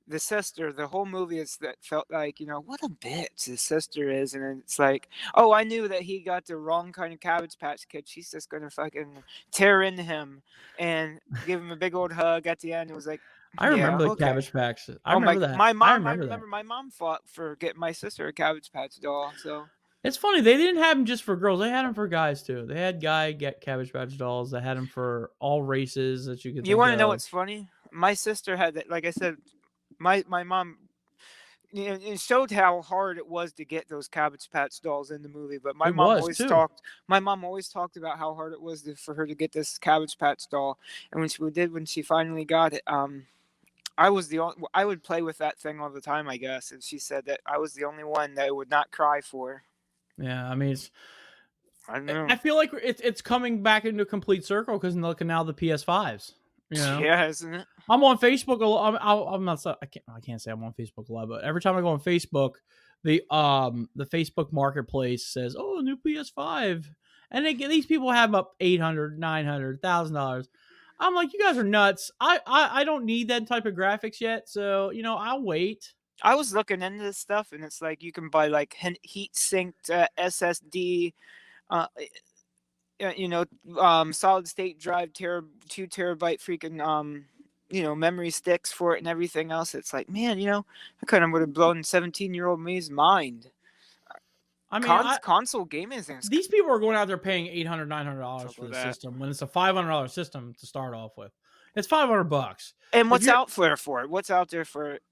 the sister. The whole movie is that felt like what a bitch the sister is, and then it's like, oh, I knew that he got the wrong kind of Cabbage Patch Kid. She's just gonna fucking tear into him and give him a big old hug at the end. It was like, I yeah, remember the okay. Cabbage Patch. I Oh my, remember that. my I mom. I remember that. remember my mom fought for getting my sister a Cabbage Patch doll. So It's funny they didn't have them just for girls. They had them for guys too. They had get Cabbage Patch dolls. They had them for all races that you could you think want to know of. what's funny? My sister had that. Like I said, my mom. It showed how hard it was to get those Cabbage Patch dolls in the movie. But It was too. My mom always talked about how hard it was for her to get this Cabbage Patch doll. And when she finally got it, I was I would play with that thing all the time, I guess. And she said that I was the only one that would not cry for. Yeah, I mean, I don't know. I feel like it's coming back into a complete circle because look at now the PS5s. You know, Yeah, isn't it? I'm on Facebook. I'm not. I can't say I'm on Facebook a lot, but every time I go on Facebook, the Facebook Marketplace says, "Oh, new PS5," and these people have up $800, $900, $1,000. I'm like, you guys are nuts. I don't need that type of graphics yet, so I'll wait. I was looking into this stuff, and it's like you can buy like heat synced SSD, uh, solid state drive, 2 terabyte freaking memory sticks for it and everything else. It's like, man, I kind of would have blown 17-year-old me's mind. I mean, Console gaming is these people are going out there paying $800, $900 for the that. system when it's a $500 system to start off with. It's $500. And what's out there for it? What's out there for it?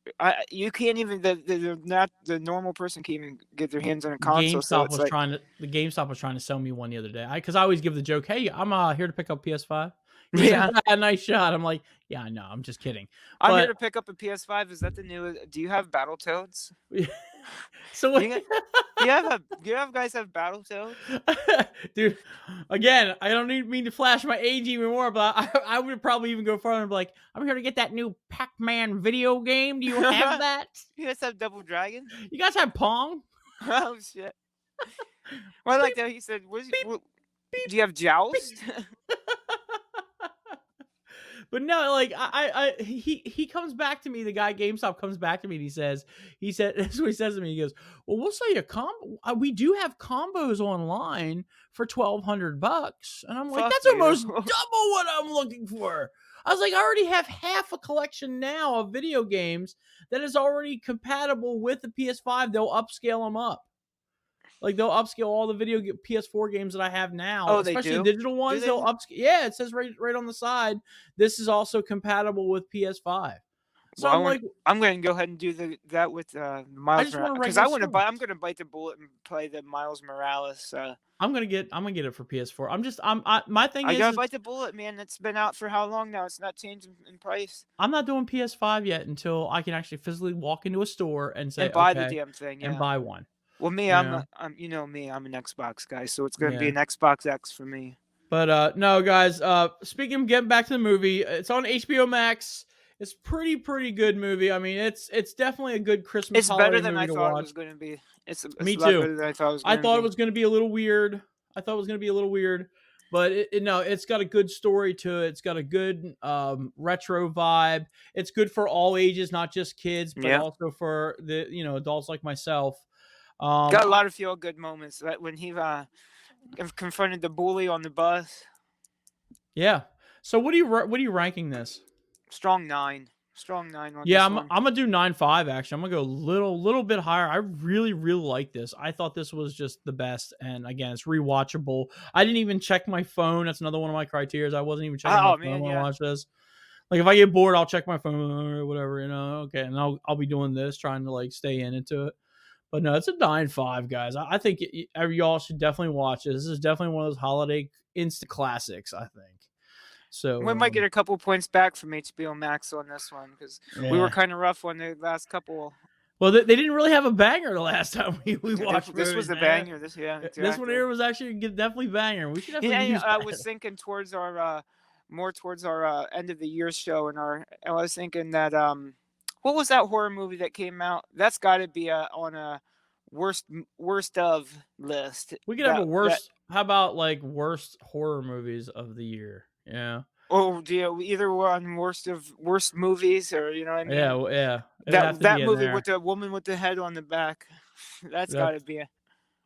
You can't even the normal person can't even get their hands on a console. The GameStop was trying to sell me one the other day. Because I always give the joke, "Hey, I'm here to pick up PS5. He's like, Yeah. "Ah, nice shot." I'm like, "Yeah, I know. I'm just kidding." I'm here But to pick up a PS5. Is that the new? Do you have Battletoads? so Do what? you do you have a do you have guys have Battletoads? Dude, again, I don't mean to flash my age even more, but I would probably even go further and be like, "I'm here to get that new Pac-Man video game. Do you have that? You guys have Double Dragon? You guys have Pong?" Oh shit! Well, I like Beep, that he said, beep, what, beep, do you have beep. Joust?" But no, like he comes back to me. The guy at GameStop comes back to me and he said, that's what he says to me. He goes, "Well, we'll sell you a combo. We do have combos online for $1,200." And I'm like, Fuck "That's you. almost double what I'm looking for." I was like, "I already have half a collection now of video games that is already compatible with the PS5. They'll upscale them up." Like they'll upscale all the PS4 games that I have now, Oh, they especially the do? digital Do ones. they? They'll upscale. Yeah, it says right on the side. This is also compatible with PS5. So Well, I'm like, I'm going to go ahead and do that with I Miles just Morales want a because regular story. I'm going to bite the bullet and play the Miles Morales. I'm gonna get it for PS4. My thing I gotta is bite the bullet, man. It's been out for how long now? It's not changing in price. I'm not doing PS5 yet until I can actually physically walk into a store and say, And buy the okay, damn thing, and yeah. buy one. Well, me, You know? you know me, I'm an Xbox guy, so it's gonna be Yeah. an Xbox X for me. But no, guys. Speaking of getting back to the movie, it's on HBO Max. It's pretty good movie. I mean, it's definitely a good Christmas It's better holiday than I movie to thought it watch. was gonna be. It's Me a lot too. better than I thought it was I gonna thought it be. was going to be a little weird. But no, it's got a good story to it. It's got a good retro vibe. It's good for all ages, not just kids, but Yeah, also for the adults like myself. got a I- lot of feel good moments. Like when he confronted the bully on the bus. yeah. So what are you ranking this? Strong nine on Yeah, this I'm one. gonna do 9.5 actually. I'm gonna go a little bit higher. I really like this. I thought this was just the best, and again, it's rewatchable. I didn't even check my phone. That's another one of my criteria. I wasn't even checking my Oh phone man, when I yeah. watch this. Like if I get bored, I'll check my phone or whatever, Okay, and I'll be doing this, trying to like stay into it. But no, it's a 9.5, guys. I think y'all should definitely watch it. This is definitely one of those holiday instant classics. I think We so. might get a couple points back from HBO Max on this one because we were Yeah. kind of rough on the last couple. Well, they didn't really have a banger the last time we watched This movies, was a man. banger. Yeah, This one exactly. here was actually definitely banger. We should definitely Yeah, use I that. was thinking towards our more towards our end of the year show, and I was thinking that what was that horror movie that came out? That's got to be on a worst of list. We could have a That worst. How about like worst horror movies of the year? Yeah. oh, do you either one worst movies, or you know what I Yeah. mean? Yeah. It would have to be That in movie there. with the woman with the head on the back. That's got That to be a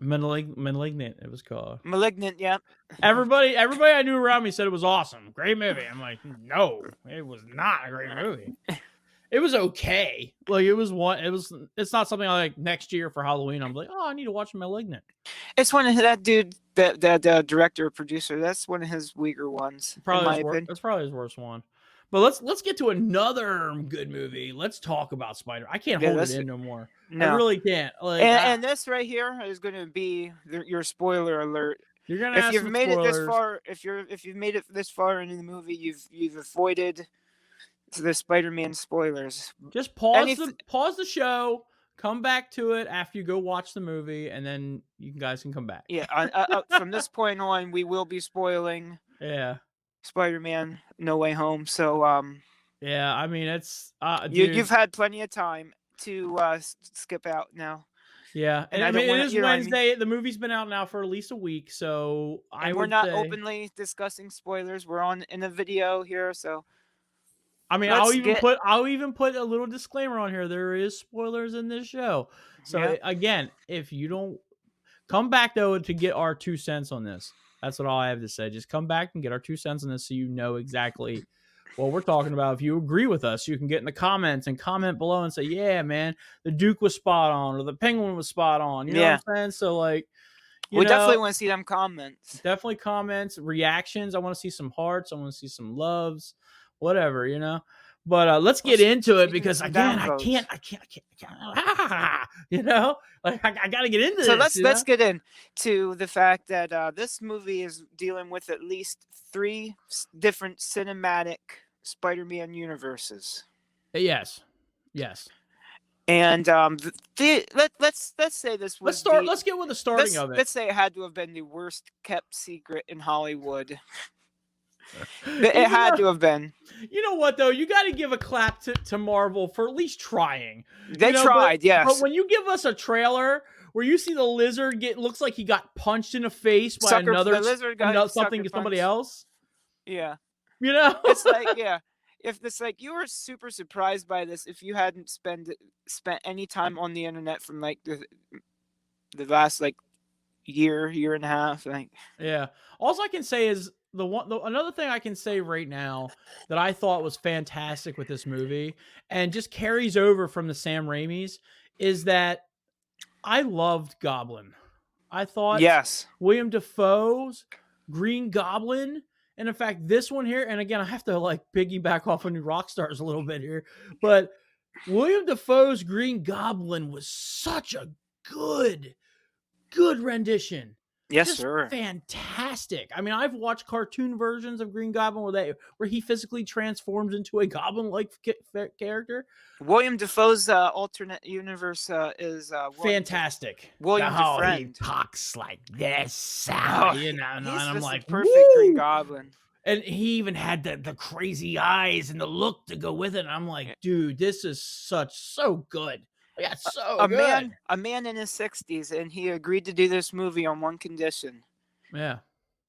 Malignant. It was called. Malignant. Yeah. Everybody I knew around me said it was awesome, great movie. I'm like, no, it was not a great movie. It was okay. Like it was one. It was. It's not something I like next year for Halloween. I'm like, oh, I need to watch Malignant. It's one of that dude, that director or producer. That's one of his weaker ones, in Probably my his worst. opinion. That's probably his worst one. But let's get to another good movie. Let's talk about Spider. I can't Yeah, hold it that's in no more. I no. really can't. Like And this right here is going to be your spoiler alert. you're gonna If ask you've some made it this spoilers. far, if you've made it this far into the movie, you've avoided the Spider-Man spoilers. Just Anyth- pause the show. Come back to it after you go watch the movie, and then you guys can come back. Yeah, from this point on, we will be spoiling Yeah. Spider-Man: No Way Home. So Yeah, I mean it's you've had plenty of time to skip out now. yeah, And I I don't mean it want to, is you know what I mean? Wednesday. The movie's been out now for at least a week, so I And we're would not say. openly discussing spoilers. We're in a video here, so I mean, let's get I'll even put a little disclaimer on here. There is spoilers in this show, so yeah. again, if you don't come back though to get our 2 cents on this, that's what all I have to say. Just come back and get our 2 cents on this, so you know exactly what we're talking about. If you agree with us, you can get in the comments and comment below and say, "Yeah, man, the Duke was spot on," or "The Penguin was spot on." You know Yeah. what I'm saying? So like, We definitely want to see them comments. definitely comments, reactions. I want to see some hearts. I want to see some loves, whatever. But let's get into it Speaking of because some again, I downvotes. can't, you know, like I got to get into So this, you let's know. get into the fact that this movie is dealing with at least three different cinematic Spider-Man universes. Yes, yes. And let's say this Let's was start. the Let's get with the starting of it. let's say it had to have been the worst kept secret in Hollywood. It Even had though, to have been. you know what though, you got to give a clap to Marvel for at least trying, you They know. tried, But yes. when you give us a trailer where you see the lizard looks like he got punched in the face by The lizard got another sucker somebody punch. else, Yeah. you know. It's like, yeah, if this like you were super surprised by this if you hadn't spent any time on the internet from like the last like year and a half, like Yeah. All I can say is another thing I can say right now that I thought was fantastic with this movie and just carries over from the Sam Raimi's is that I loved Goblin. I thought yes. William Dafoe's Green Goblin, and in fact, this one here, and again, I have to like piggyback off of New Rockstars a little bit here, but William Dafoe's Green Goblin was such a good rendition. Yes, Just sir. fantastic. I mean, I've watched cartoon versions of Green Goblin where he physically transforms into a goblin-like character. William Dafoe's alternate universe is Fantastic. William Oh, he DeFriend. talks like this, Oh, you know, and he's I'm just like, the perfect Green woo! Goblin. And he even had the crazy eyes and the look to go with it. And I'm like, dude, this is so good. Yeah, so good. A man in his 60s, and he agreed to do this movie on one condition: Yeah,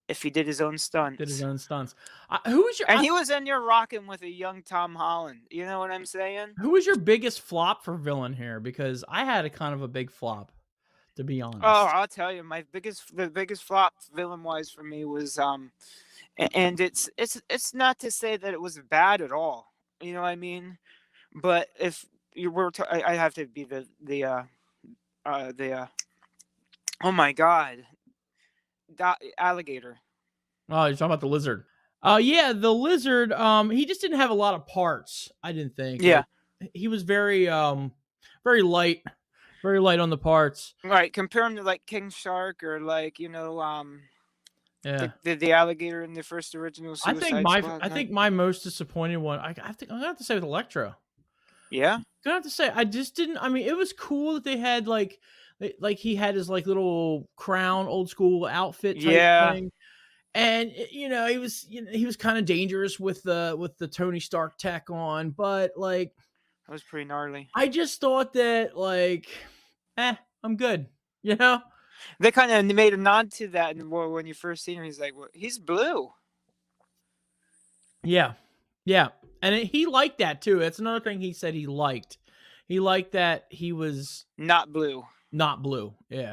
if he did his own stunts. did his own stunts. Who was your And he was in there rocking with a young Tom Holland. You know what I'm saying? who was your biggest flop for villain here? Because I had a kind of a big flop, to be Oh, honest. I'll tell you, the biggest flop villain wise for me was and it's not to say that it was bad at all. You know what I mean? But if you were I have to be the oh my god, alligator. Oh, you're talking about the lizard. Yeah, the lizard. He just didn't have a lot of parts. I didn't think. Yeah. Like, he was very light on the parts. Right, compare him to like King Shark or like Yeah, the alligator in the first original Suicide Squad. I think my most disappointing one. I think I'm gonna have to say with Electro. Yeah. Gonna have to say I just didn't. I mean, it was cool that they had like he had his like little crown, old school outfit type Yeah. thing. And you know, he was kind of dangerous with the Tony Stark tech on, but like That was pretty gnarly. I just thought that like, I'm good, you know. They kind of made a nod to that when you first seen him. He's like, well, he's blue. Yeah, yeah, and he liked that too. That's another thing he said he liked. He liked that he was Not blue. not blue. Yeah,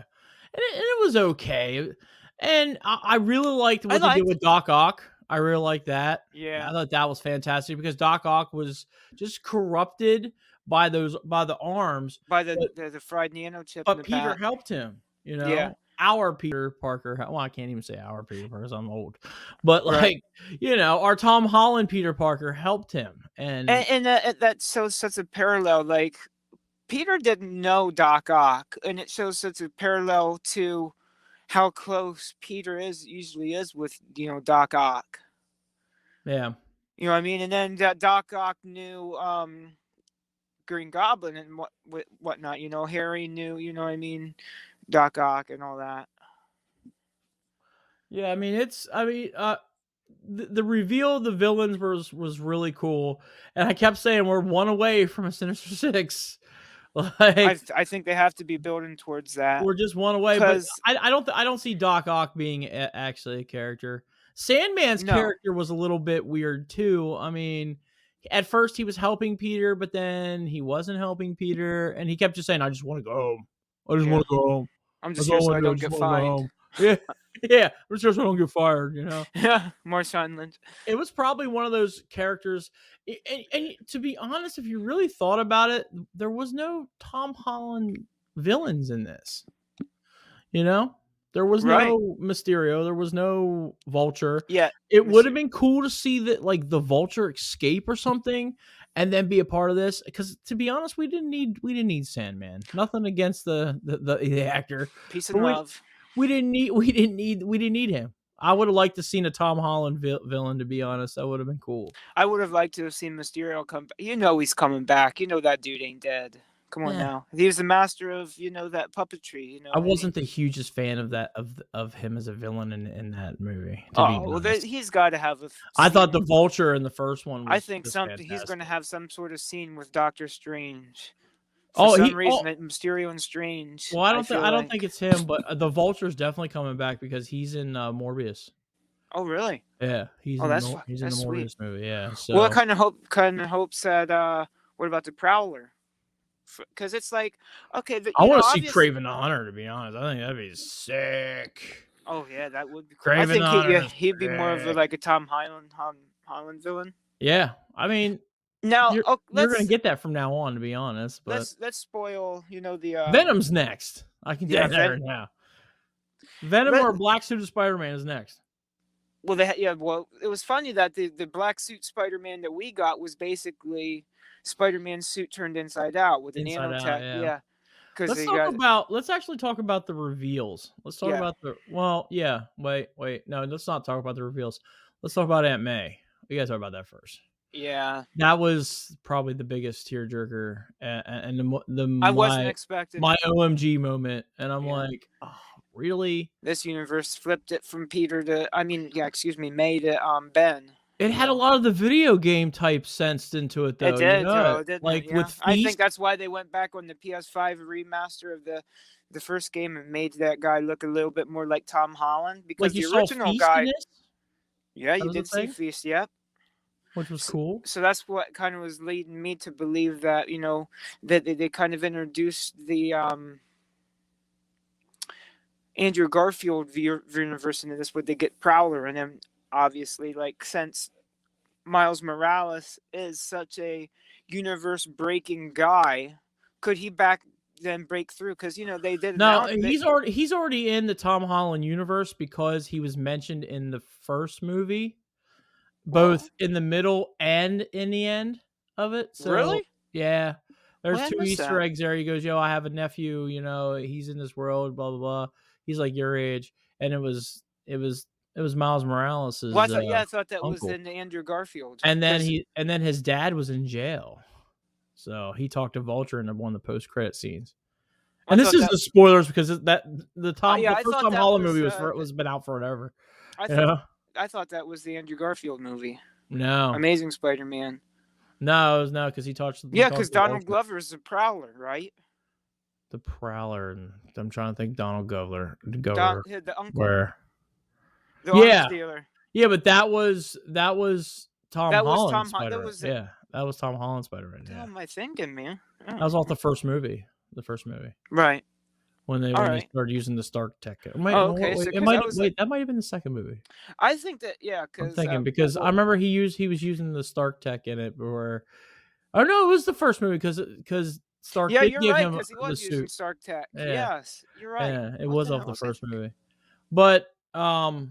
and it was okay. And I really liked what they did with Doc Ock. I really liked that. Yeah. I thought that was fantastic because Doc Ock was just corrupted by the arms. By the fried nano chip. But Peter helped him, you know? Yeah. Our Peter Parker. Well, I can't even say our Peter Parker because I'm old. But like, you know, our Tom Holland Peter Parker helped him. And that shows such a parallel. Like, Peter didn't know Doc Ock, and it shows such a parallel to how close Peter usually is with, Doc Ock. Yeah. You know what I mean? And then Doc Ock knew Green Goblin and whatnot. You know, Harry knew, you know what I mean, Doc Ock and all that. Yeah, I mean, the reveal of the villains was really cool, and I kept saying we're one away from a Sinister Six. Like, I think they have to be building towards that. We're just one away, but I don't see Doc Ock being actually a character. Sandman's character was a little bit weird too. I mean, at first he was helping Peter, but then he wasn't helping Peter, and he kept just saying, "I just want to go home. I just want to go home. I'm just here so I don't get fined." Yeah, yeah. I'm just so I don't get fired. You know. Yeah, more Sunland. It was probably one of those characters. And to be honest, if you really thought about it, there was no Tom Holland villains in this. You know, there was no Mysterio. There was no Vulture. Yeah, it would have been cool to see that, like, the Vulture escape or something, and then be a part of this. Because to be honest, we didn't need Sandman. Nothing against the actor, Peace but and love. we didn't need him. I would have liked to seen a Tom Holland villain. To be honest, that would have been cool. I would have liked to have seen Mysterio come back. You know he's coming back. You know that dude ain't dead. Come on Eh, now. He was the master of, that puppetry. You know I what I mean? wasn't the hugest fan of that of him as a villain in that movie. To be Oh, well, honest, he's got to have a I thought scene. the Vulture in the first one I was think just he's going to fantastic. have some sort of scene with Doctor Strange. For Oh, some reason, Mysterio and Strange. well, I feel I don't think like. it's him, but the Vulture's definitely coming back because he's in Morbius. Oh, really? Yeah, he's Oh, in that's the sweet. Morbius movie. Yeah, Well, I so kind of hopes that. What about the Prowler? Because it's like, okay, I want to see obviously. Craven the Hunter. To be honest, I think that'd be sick. Oh yeah, that would be cool. I Craven the think Hunter is he'd be more of sick. like a Tom Holland villain. Yeah, I mean, Now, you're gonna get that from now on. To be honest, but let's spoil the Venom's next. I can tell you that right now. Venom let, or Black Suit of Spider-Man is next. well it was funny that the black suit Spider-Man that we got was basically Spider-Man's suit turned inside out with a Inside Out, nanotech. yeah. Yeah, because they got Let's actually talk about the reveals. Let's talk yeah about wait. No, let's not talk about the reveals. Let's talk about Aunt May. We gotta talk about that first. yeah. That was probably the biggest tearjerker and I wasn't expecting my OMG moment. And I'm yeah. like, oh, really? This universe flipped it from May to Ben. It had a lot of the video game type sensed into it, though. It did, didn't Like it? Yeah. with I think Feast. that's why they went back on the PS5 remaster of the first game and made that guy look a little bit more like Tom Holland because Like you the saw original Feast in guy. this? Yeah, That you was the did see thing? Feast, yep. Which was cool. So that's what kind of was leading me to believe that that they kind of introduced the Andrew Garfield universe into this, where they get Prowler, and then obviously like since Miles Morales is such a universe breaking guy, could he back then break through? Because they did No, announce he's already in the Tom Holland universe because he was mentioned in the first movie, both in the middle and in the end of it. So really? yeah, there's Well, I 2 missed Easter that. eggs there. He goes, "Yo, I have a nephew. He's in this world. Blah blah blah. He's like your age." And it was Miles Morales' Well, I thought that was uncle. in Andrew Garfield. And then 'Cause his dad was in jail. So he talked to Vulture in one of the post credit scenes. I And this thought is that. the spoilers because the Yeah, I first thought Tom that Holland was. movie was been out forever. I You thought know? I thought that was the Andrew Garfield movie, No, Amazing Spider-Man. no, because he talked. Yeah, Talked because to Donald Vulture. Glover is the Prowler, right? The Prowler, and I'm trying to think Donald Glover. The uncle, Where? the Yeah, arms dealer. yeah, but that was Tom That was Holland Tom. That Spider-Man. was. Yeah, that was Tom Holland Spider-Man. What the hell Yeah, am I thinking, man? that Oh. was off the first movie. The first movie. Right. When they right. started using the Stark Tech. Okay, so 'cause I was like- that might have been the second movie. I think that I'm because thinking because I remember he was using the Stark Tech in it, or oh no, it was the first movie because Stark did you're give right him because he the was using suit. Stark Tech. Yeah, Yes, you're right. yeah, it What was the off hell the was I first movie. But hold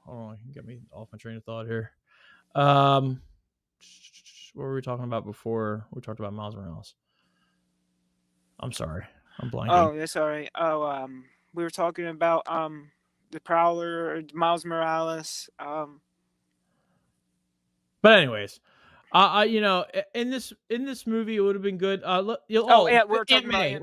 on, you get me off my train of thought here. What were we talking about before we talked about Miles Morales? I'm sorry, I'm blanking. Oh, that's all right. Oh, we were talking about the Prowler, Miles Morales. But anyways, in this movie, it would have been good. Yeah, we're talking about Aunt We're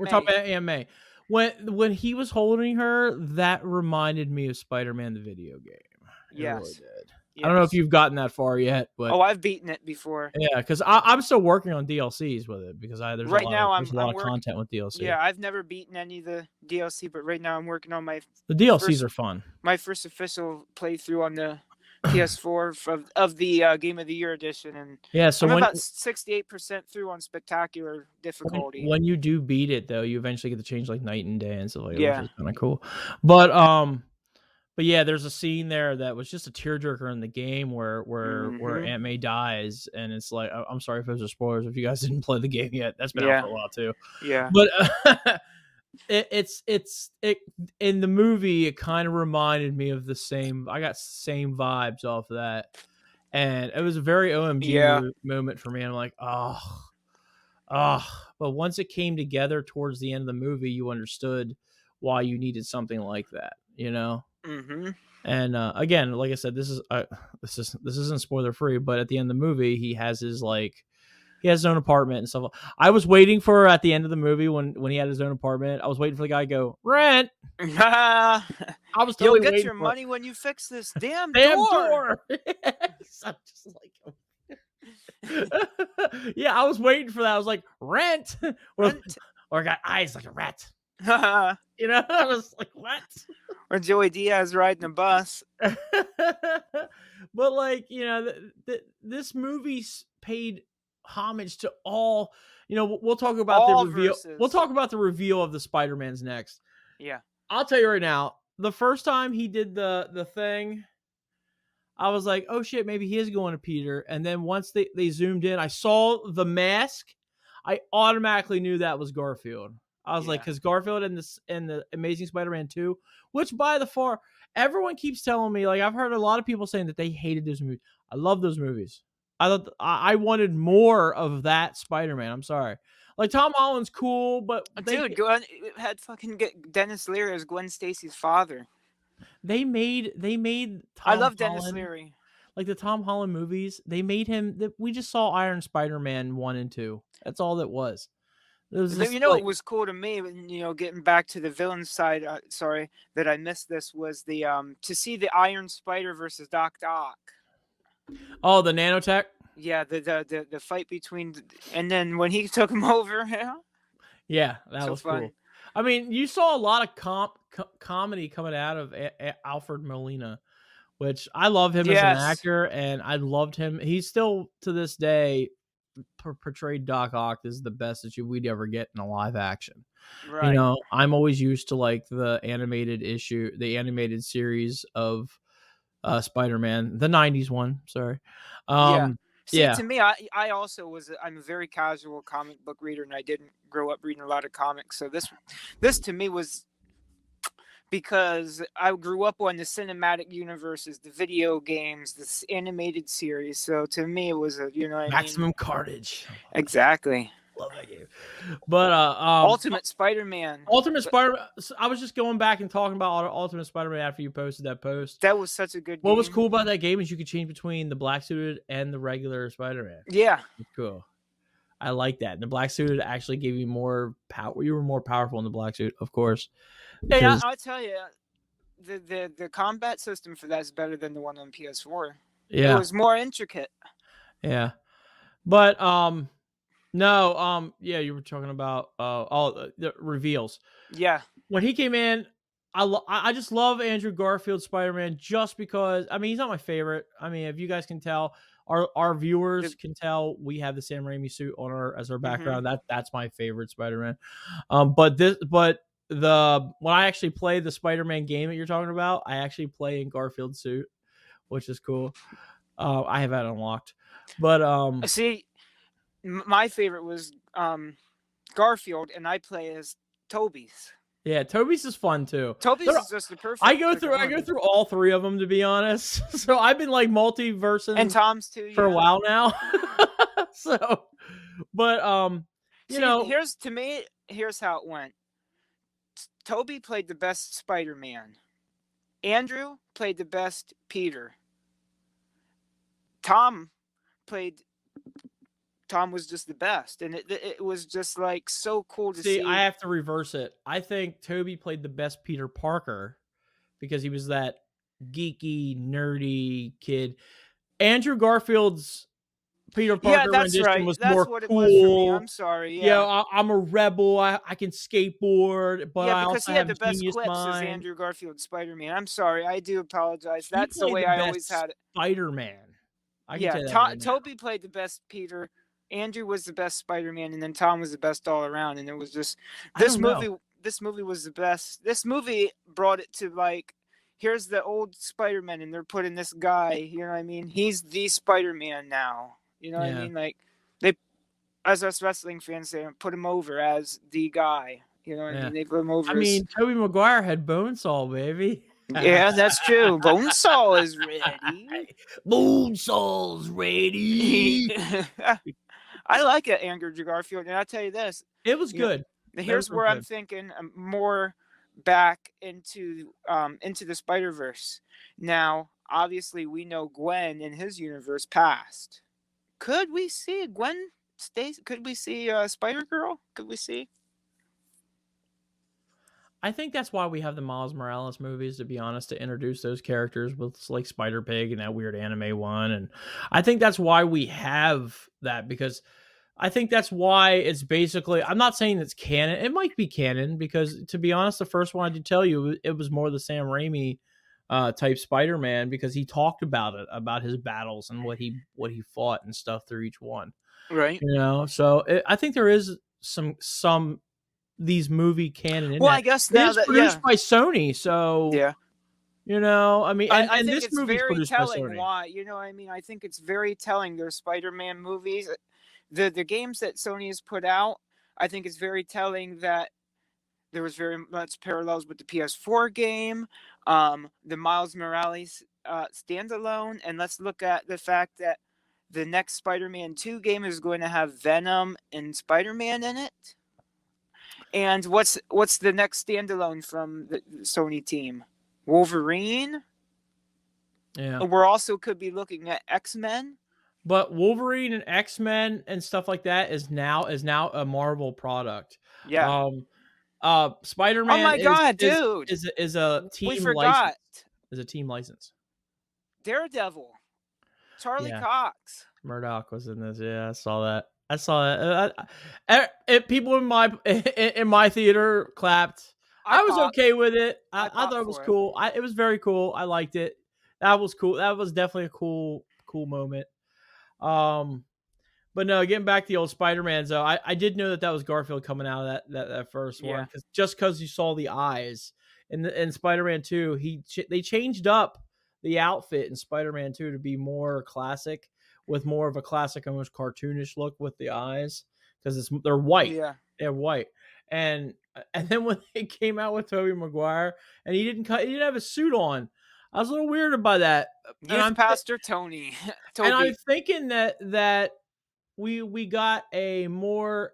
May. talking about Aunt May. When he was holding her, that reminded me of Spider-Man the video game. It really Yes. did. I don't know if you've gotten that far yet, but I've beaten it before. yeah, because I'm still working on DLCs with it because there's Right a lot now, of, there's a lot of content with DLC. Yeah, I've never beaten any of the DLC, but right now I'm working on the DLCs are fun. My first official playthrough on the PS4 of the Game of the Year edition, and yeah, so I'm about 68% through on spectacular difficulty. When you do beat it, though, you eventually get to change like night and day and stuff like that, Yeah. which is kind of cool. But yeah, there's a scene there that was just a tearjerker in the game where Aunt May dies, and it's like, I'm sorry if those are spoilers if you guys didn't play the game yet. That's been out for a while too. Yeah. But it's in the movie, it kind of reminded me of the same. I got same vibes off of that, and it was a very OMG Yeah. moment for me. I'm like, oh. But once it came together towards the end of the movie, you understood why you needed something like that, you know. Mm-hmm. And again, like I said, this isn't spoiler free, but at the end of the movie, he has his own apartment and stuff. I was waiting for at the end of the movie when he had his own apartment. I was waiting for the guy to go rent. I was You'll totally get waiting your for it. money when you fix this damn Damn door. door. I'm just like, yeah, I was waiting for that. I was like, rent, Rent. or got eyes like a rat. Or You know, I was like, what? Joey Diaz riding a bus. But like, you know, this movie paid homage to all. You know, we'll talk about the All reveal. We'll verses. talk about the reveal of the Spider-Mans next. Yeah. I'll tell you right now, the first time he did the thing, I was like, oh shit, maybe he is going to Peter. And then once they zoomed in, I saw the mask. I automatically knew that was Garfield. I was like, Yeah. because Garfield in the Amazing Spider-Man 2, which by the far, everyone keeps telling me, like I've heard a lot of people saying that they hated those movies. I love those movies. I thought I wanted more of that Spider-Man. I'm sorry. Like Tom Holland's cool, but Dude, Gwen had fucking Dennis Leary as Gwen Stacy's father. they made I Tom love Dennis Holland. Leary. Like the Tom Holland movies, they made him. We just saw Iron Spider-Man 1 and 2. That's all that was. It was just You know like, what was cool to me, getting back to the villain side, sorry that I missed this, was the to see the Iron Spider versus Doc Ock. oh, the nanotech. Yeah, the fight between, and then when he took him over, Yeah, that so was fun. cool. I mean, you saw a lot of comedy coming out of Alfred Molina, which I love him as an Yes. actor, and I loved him. He's still to this day portrayed Doc Ock as the best that we'd ever get in a live action. Right. You know, I'm always used to like the animated series of Spider-Man, the 90s one, sorry. Yeah. See, Yeah. to me, I also I'm a very casual comic book reader, and I didn't grow up reading a lot of comics. So this to me was, because I grew up on the cinematic universes, the video games, this animated series. So to me, it was Maximum Carnage. Exactly. Love that game. But Ultimate Spider-Man. Ultimate Spider-Man. I was just going back and talking about Ultimate Spider-Man after you posted that post. That was such a good game. What was cool about that game is you could change between the black suited and the regular Spider-Man. Yeah. It's cool. I like that. The black suited actually gave you more power. You were more powerful in the black suit, of course. Yeah, I'll tell you, the combat system for that is better than the one on PS4. Yeah. It was more intricate. Yeah. But no, yeah, you were talking about all the reveals. Yeah. When he came in, I just love Andrew Garfield Spider-Man just because, I mean, he's not my favorite. I mean, if you guys can tell, our viewers can tell, we have the Sam Raimi suit on as our background. That's my favorite Spider-Man. But when I actually play the Spider-Man game that you're talking about, I actually play in Garfield's suit, which is cool. I have that unlocked. But see, my favorite was Garfield, and I play as Toby's. Yeah, Toby's is fun too. Toby's is just the perfect. I go through all three of them, to be honest. So I've been like multiversing and Tom's too for a while now. So, but here's how it went. Toby played the best Spider-Man. Andrew played the best Peter. Tom was just the best, and it was just like so cool to see. I have to reverse it. I think Toby played the best Peter Parker because he was that geeky, nerdy kid. Andrew Garfield's Peter Parker rendition was more cool. It was for me. I'm sorry. Yeah, I'm a rebel. I can skateboard, but I also have the best clips mind. as Andrew Garfield Spider-Man. I'm sorry. I do apologize. That's the way I always had it. Spider-Man. Toby played the best Peter. Andrew was the best Spider-Man, and then Tom was the best all around. And it was just this movie was the best. This movie brought it to like, here's the old Spider-Man, and they're putting this guy. You know what I mean? He's the Spider-Man now. You know what I mean? Like, they, as us wrestling fans say, put him over as the guy. You know what I mean? They put him over. I mean, Tobey Maguire had Bonesaw, baby. Yeah, that's true. Bonesaw is ready. Moonsaw's ready. I like it, Andrew Garfield, and I'll tell you this, It was you know, good. That was here's real where I'm good. thinking more back into the Spider Verse. Now, obviously, we know Gwen in his universe passed. Could we see Gwen Stacy? Could we see Spider Girl? Could we see? I think that's why we have the Miles Morales movies, to be honest, to introduce those characters with like Spider Pig and that weird anime one. And I think that's why we have that, because I think that's why it's basically, I'm not saying it's canon. It might be canon because, to be honest, the first one I did tell you, it was more the Sam Raimi type Spider-Man, because he talked about it, about his battles and what he fought and stuff through each one. Right. So I think there is some these movie canon in Well, that. I guess It now is that produced by Sony, so yeah. I mean, I and think this it's movie's very produced by telling Sony. why. You know what I mean? I think it's very telling their Spider-Man movies. The games that Sony has put out, I think it's very telling that there was very much parallels with the PS4 game, the Miles Morales standalone, and let's look at the fact that the next Spider-Man 2 game is going to have Venom and Spider-Man in it. And what's the next standalone from the Sony team? Wolverine. Yeah. We're also could be looking at X-Men. But Wolverine and X-Men and stuff like that is now a Marvel product. Yeah. Oh Spider-Man my god, dude. is a We team license. forgot. Is a team license. Daredevil. Charlie Yeah. Cox. Murdoch was in this. Yeah, I saw that. I saw that. People in my theater clapped. I I was popped. okay with it. I I thought popped it was for it. cool. It was very cool. I liked it. That was cool. That was definitely a cool moment. But no, getting back to the old Spider-Man, though, I did know that was Garfield coming out of that first one, Yeah. because just because you saw the eyes in Spider-Man 2, they changed up the outfit in Spider-Man 2 to be more classic, with more of a classic, almost cartoonish look with the eyes, because they're white. Yeah. They're white, and then when they came out with Tobey Maguire and he didn't have a suit on, I was a little weirded by that, and Youth Pastor Tony. I'm Toby. thinking that we got a more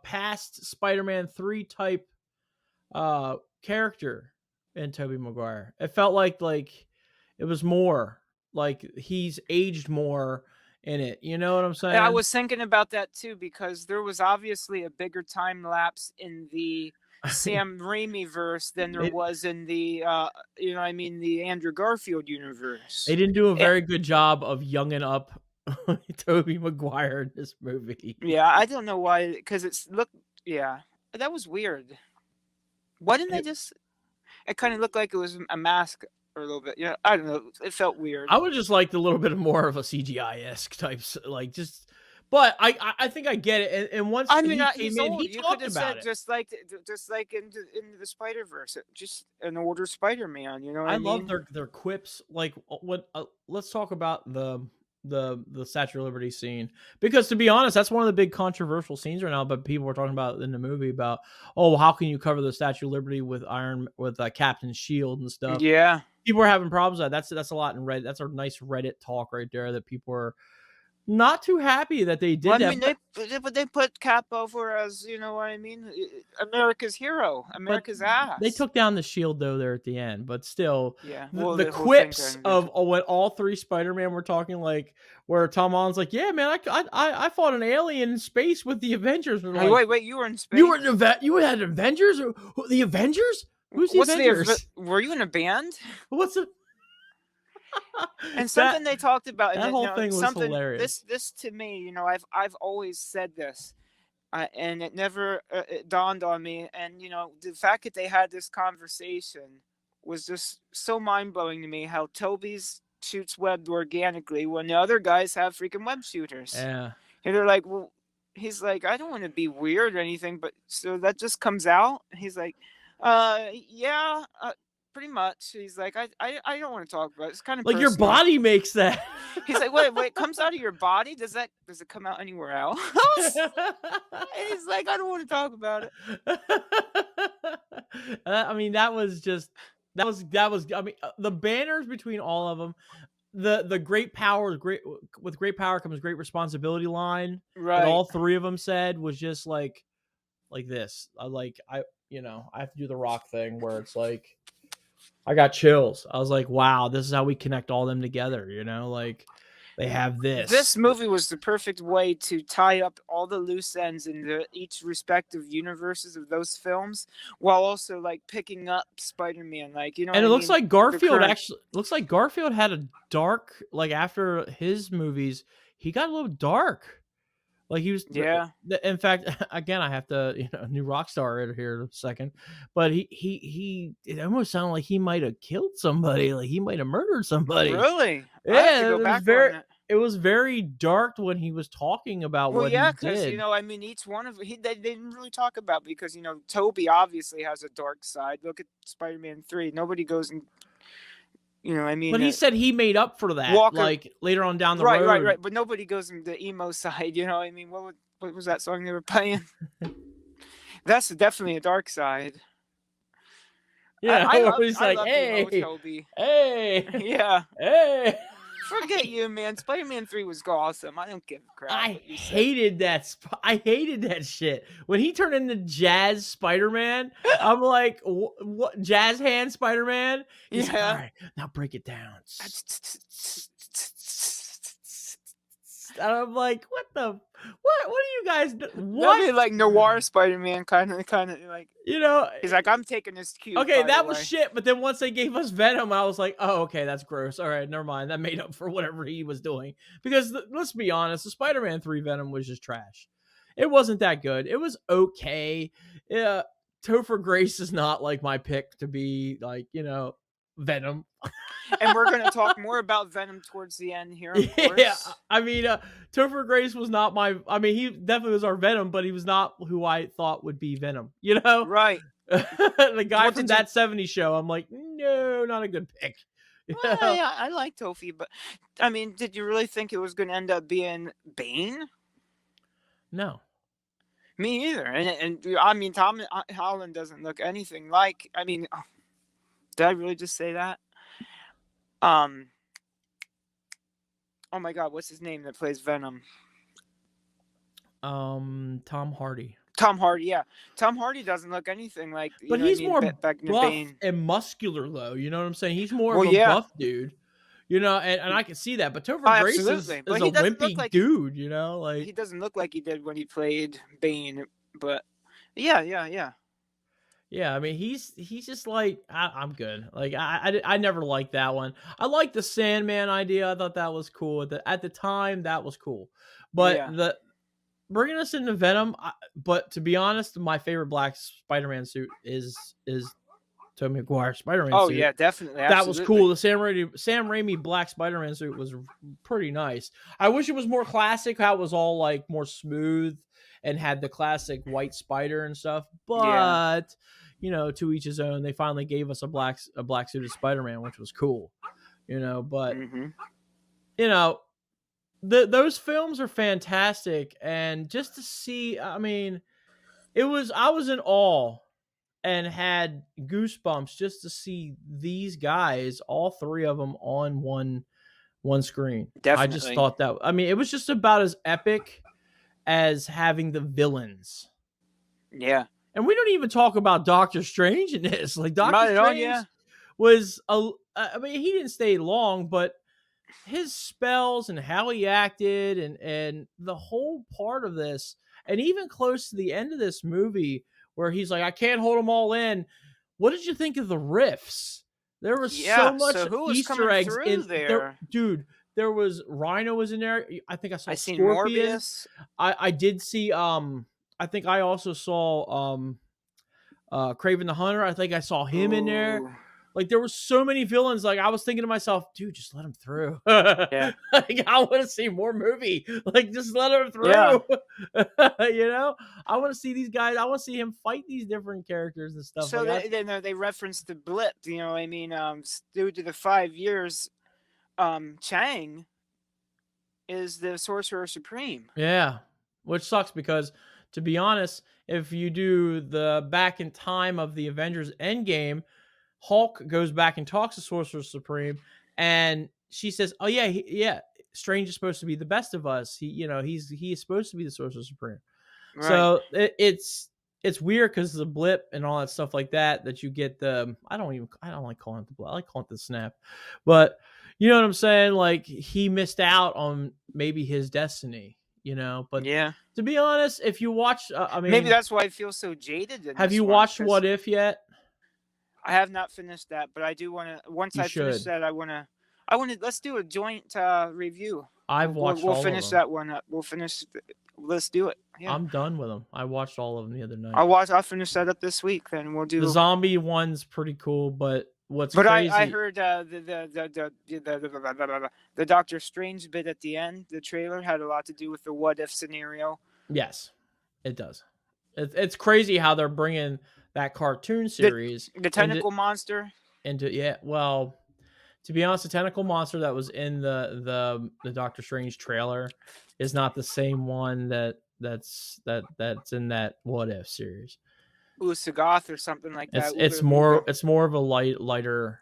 past Spider-Man 3 type character in Tobey Maguire. It felt like it was more like he's aged more in it. You know what I'm And I saying? was thinking about that too, because there was obviously a bigger time lapse in the Sam Raimi verse than there They, was in the the Andrew Garfield universe. they didn't do a Eh, very good job of younging up Tobey Maguire in this movie. yeah, I don't know why, because yeah, that was weird. Why didn't they just? It kind of looked like it was a mask or a little bit. Yeah, I don't know. It felt weird. I would just like a little bit more of a CGI-esque types, like just. But I think I get it, and once I mean, he came he's in, old. he You could talked have about said it. just like into the Spider Verse, just an older Spider Man. You know what I I love mean? their quips. Like what? Let's talk about the Statue of Liberty scene, because to be honest, that's one of the big controversial scenes right now. But people are talking about in the movie about, oh, how can you cover the Statue of Liberty with Captain's shield and stuff? Yeah. People are having problems with that. That's a lot in Reddit. That's a nice Reddit talk right there, that people are not too happy that they Well, did I that. mean, they put Cap over as you know what I mean, America's hero, But America's they ass. took down the shield though there at the end. But still, Yeah. the, Well, the the whole thing quips kind of. of when all three Spider-Man were talking, like where Tom Holland's like, "Yeah, man, I fought an alien in space with the Avengers." We're Hey, like, wait, you were in "You were space? you had Avengers? The Avengers? Who's the What's Avengers? Were you in a band? What's the And that something they talked about, and that whole no, thing was something hilarious." this to me, I've always said this, and it never it dawned on me, and the fact that they had this conversation was just so mind blowing to me. How Toby's shoots webbed organically when the other guys have freaking web shooters, Yeah. and they're like, well, he's like, I don't want to be weird or anything, but so that just comes out. He's like, yeah. Pretty much. He's like, I don't want to talk about it. It's kind of Like your personal. body makes that. He's like, wait, it comes out of your body? Does it come out anywhere else? And he's like, I don't want to talk about it. I mean, that was that was. I mean, the banners between all of them. The great power, great with great power comes great responsibility line that Right. all three of them said was just like this. I have to do the Rock thing where it's like I got chills. I was like, wow, this is how we connect all them together. Like they have This this. movie was the perfect way to tie up all the loose ends in each respective universes of those films, while also like picking up Spider-Man, like you know what And it I looks mean. like The Garfield current, actually looks like Garfield had a dark like after his movies, he got a little dark. Like he was, yeah, in fact, again, I have to, new rock star here in a second, but it almost sounded like he might have killed somebody, like he might have murdered somebody. really. I have to Yeah, go back on it. it was very dark when he was talking about Well, what he yeah, because did. I mean, each one of they didn't really talk about because Toby obviously has a dark side. Look at Spider-Man 3. Nobody goes and I But mean, he said he made up for that, Walker. like later on down the Right, right, road. right. But nobody goes in the emo side. You know what I mean? What was that song they were playing? That's definitely a dark side. Where he's I like, loved emo hey, Toby. hey, Yeah. hey. Forget you, man. Spider-Man 3 was awesome. I don't give a crap I what you say. hated that. I hated that shit when he turned into Jazz Spider-Man. I'm like, what? Jazz Hand Spider-Man? He's like, all Yeah. right, now break it down. And I'm like, what the? What? What are you guys? What? Nothing like noir Spider-Man kind of like. You know? He's like, I'm taking this cue, Okay, by the that was way. shit. But then once they gave us Venom, I was like, oh, okay, that's gross. All right, never mind. That made up for whatever he was doing. Because let's be honest, the Spider-Man 3 Venom was just trash. It wasn't that good. It was okay. Yeah, Topher Grace is not like my pick to be like, Venom. And we're gonna talk more about Venom towards the end here, of Yeah, course. I mean, Topher Grace was not my. I mean, he definitely was our Venom, but he was not who I thought would be Venom. Right. The guy What from did you? That 70s Show. I'm like, no, not a good pick. You Well, know? yeah, I like Tofi, but I mean, did you really think it was going to end up being Bane? No. Me either. And I mean, Tom Holland doesn't look anything like. I mean, did I really just say that? Um. Oh my God, what's his name that plays Venom? Tom Hardy. Tom Hardy. Yeah, Tom Hardy doesn't look anything like But what I he's mean. more Back in buff Bane. and muscular, though. You know what I'm saying? He's more Well, of a yeah, buff dude. And I can see that. But Topher Grace absolutely. is But a he doesn't look wimpy like dude. Like he doesn't look like he did when he played Bane. But yeah, yeah, yeah. yeah. I mean, he's just like I'm good. Like I never liked that one. I liked the Sandman idea. I thought that was cool at the time. That was cool. But Yeah. the bringing us into Venom. But to be honest, my favorite Black Spider-Man suit is Tobey Maguire Spider-Man Oh suit. yeah, definitely, That was cool. absolutely. The Sam Raimi Black Spider-Man suit was pretty nice. I wish it was more classic, how it was all like more smooth and had the classic white spider and stuff. Yeah. But to each his own. They finally gave us a black suited Spider-Man, which was cool. But Mhm. you know, those films are fantastic, and just to see, I mean, I was in awe and had goosebumps just to see these guys, all three of them on one screen. I just Definitely. thought that, I mean, it was just about as epic as having the villains. Yeah. And we don't even talk about Doctor Strange in this. Like Doctor Not at all. Strange Yeah. was I mean, he didn't stay long, but his spells and how he acted and the whole part of this, and even close to the end of this movie where he's like, I can't hold them all in. What did you think of the riffs? There was so Yeah. much So who was Easter coming eggs through in there, there? dude. There was Rhino was in there. I think I I saw seen Scorpion. Morbius. I did see I think I also saw Craven the Hunter. I think I saw him in there. Ooh. Like there were so many villains. Like I was thinking to myself, dude, just let him through. Yeah. Like I want to see more movie. Like just let him Yeah. through. I want to see these guys. I want to see him fight these different characters and stuff. So Like I, they referenced the blip. I mean, due to the 5 years, Chang is the Sorcerer Supreme. yeah, which sucks because to be honest, if you do the back in time of the Avengers Endgame, Hulk goes back and talks to Sorcerer Supreme, and she says, "Oh yeah, yeah, Strange is supposed to be the best of us. He's supposed to be the Sorcerer Supreme." Right. So it's weird because the blip and all that stuff like that you get the I don't like calling it the blip. I like calling it the snap, but you know what I'm saying? Like he missed out on maybe his destiny, But Yeah. to be honest, if you watch, Maybe that's why I feel so jaded in have this you one, watched because What If yet? I have not finished that, but I do want to. Once You I finish should. that, I want to. Let's do a joint review. I've watched We'll all of finish them. that one up. Let's do it. Yeah. I'm done with them. I watched all of them the other night. I'll finish that up this week. Then we'll The do. zombie one's pretty cool, but what's But I crazy? heard the Doctor Strange bit at the end. The trailer had a lot to do with the what if scenario. Yes, it does. It's crazy how they're bringing that cartoon series The tentacle monster. Well, to be honest, the tentacle monster that was in the Doctor Strange trailer is not the same one that's in that What If series. Usagoth or something like that. It's more of a lighter.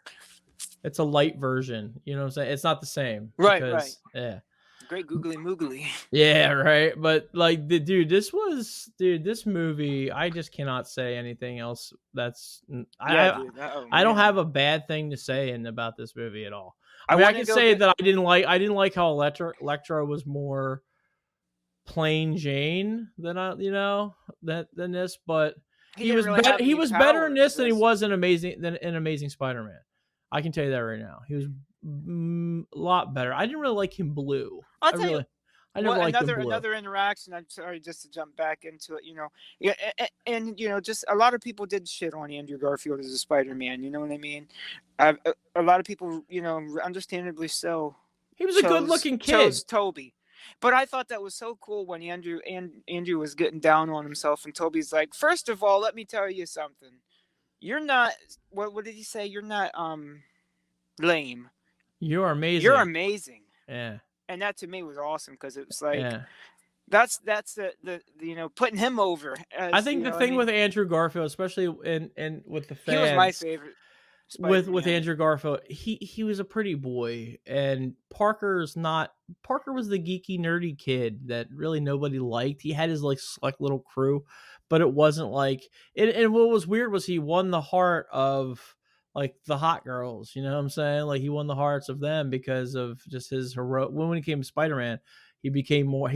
It's a light version. You know what I'm saying? It's not the same. Right. Yeah. Great googly moogly. Yeah, right. But like, this movie, I just cannot say anything else. Dude. I don't have a bad thing to say about this movie at all. I I want can to say that I didn't like how Electra was more plain Jane than this, but he was better in this than he was in Amazing Spider-Man. I can tell you that right now. He was a lot better. I didn't really like him blue. I'll tell you. I never liked him blue. Another interaction. I'm sorry, just to jump back into it. Yeah, and just a lot of people did shit on Andrew Garfield as a Spider-Man. You know what I mean? A lot of people, understandably so. He was a good-looking kid. Chose Toby. But I thought that was so cool when Andrew was getting down on himself, and Toby's like, "First of all, let me tell you something. You're not. What did he say? You're not lame. You're amazing. You're amazing." Yeah. And that to me was awesome, because it was like, that's the putting him over. I think the thing with Andrew Garfield, especially in with the fans, he was my favorite. With Andrew Garfield, he was a pretty boy, and Parker was the geeky nerdy kid that really nobody liked. He had his like select little crew, but it wasn't like and what was weird was he won the heart of like the hot girls, you know what I'm saying? Like he won the hearts of them because of just his heroic. When he became Spider-Man, he became more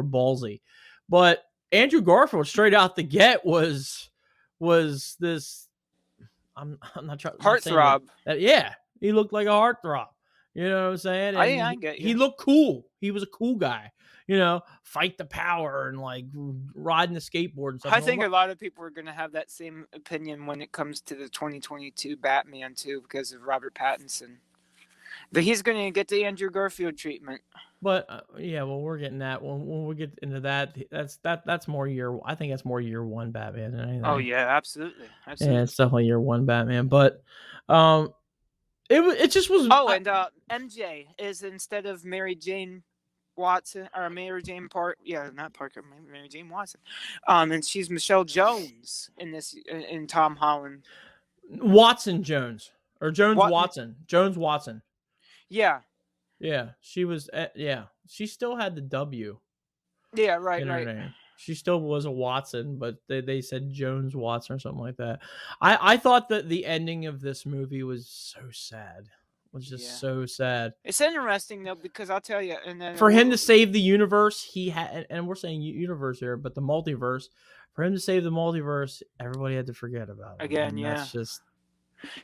ballsy. But Andrew Garfield straight out the get was this. I'm not trying. Heartthrob. Yeah, he looked like a heartthrob. You know what I'm saying? And I get you. He looked cool. He was a cool guy. Fight the power and like riding the skateboard and stuff. I think a lot of people are going to have that same opinion when it comes to the 2022 Batman too, because of Robert Pattinson. But he's going to get the Andrew Garfield treatment. But we're getting that when we get into that. That's more year. I think that's more year one Batman than anything. Oh yeah, absolutely. Yeah, it's definitely year one Batman. But it just was. Oh, and MJ is, instead of Mary Jane Watson or Mary Jane Mary Jane Watson. And she's Michelle Jones in this in Tom Holland. Watson Jones or Jones Watson. Jones Watson. Yeah. Yeah, she was. She still had the W. Yeah, right. Name. She still was a Watson, but they said Jones Watson or something like that. I thought that the ending of this movie was so sad. It was just so sad. It's interesting though, because I'll tell you, and then for him to save the universe, he had, and we're saying universe here, but the multiverse. For him to save the multiverse, everybody had to forget about it. Again, That's just.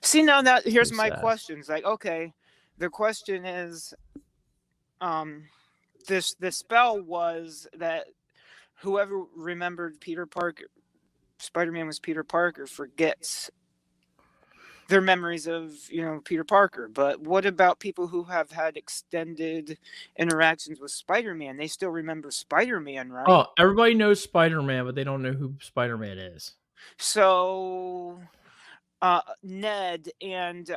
See, now here's my questions. Like, okay. The question is, the spell was that whoever remembered Peter Parker, Spider-Man was Peter Parker, forgets their memories of Peter Parker. But what about people who have had extended interactions with Spider-Man? They still remember Spider-Man, right? Oh, everybody knows Spider-Man, but they don't know who Spider-Man is. So Ned and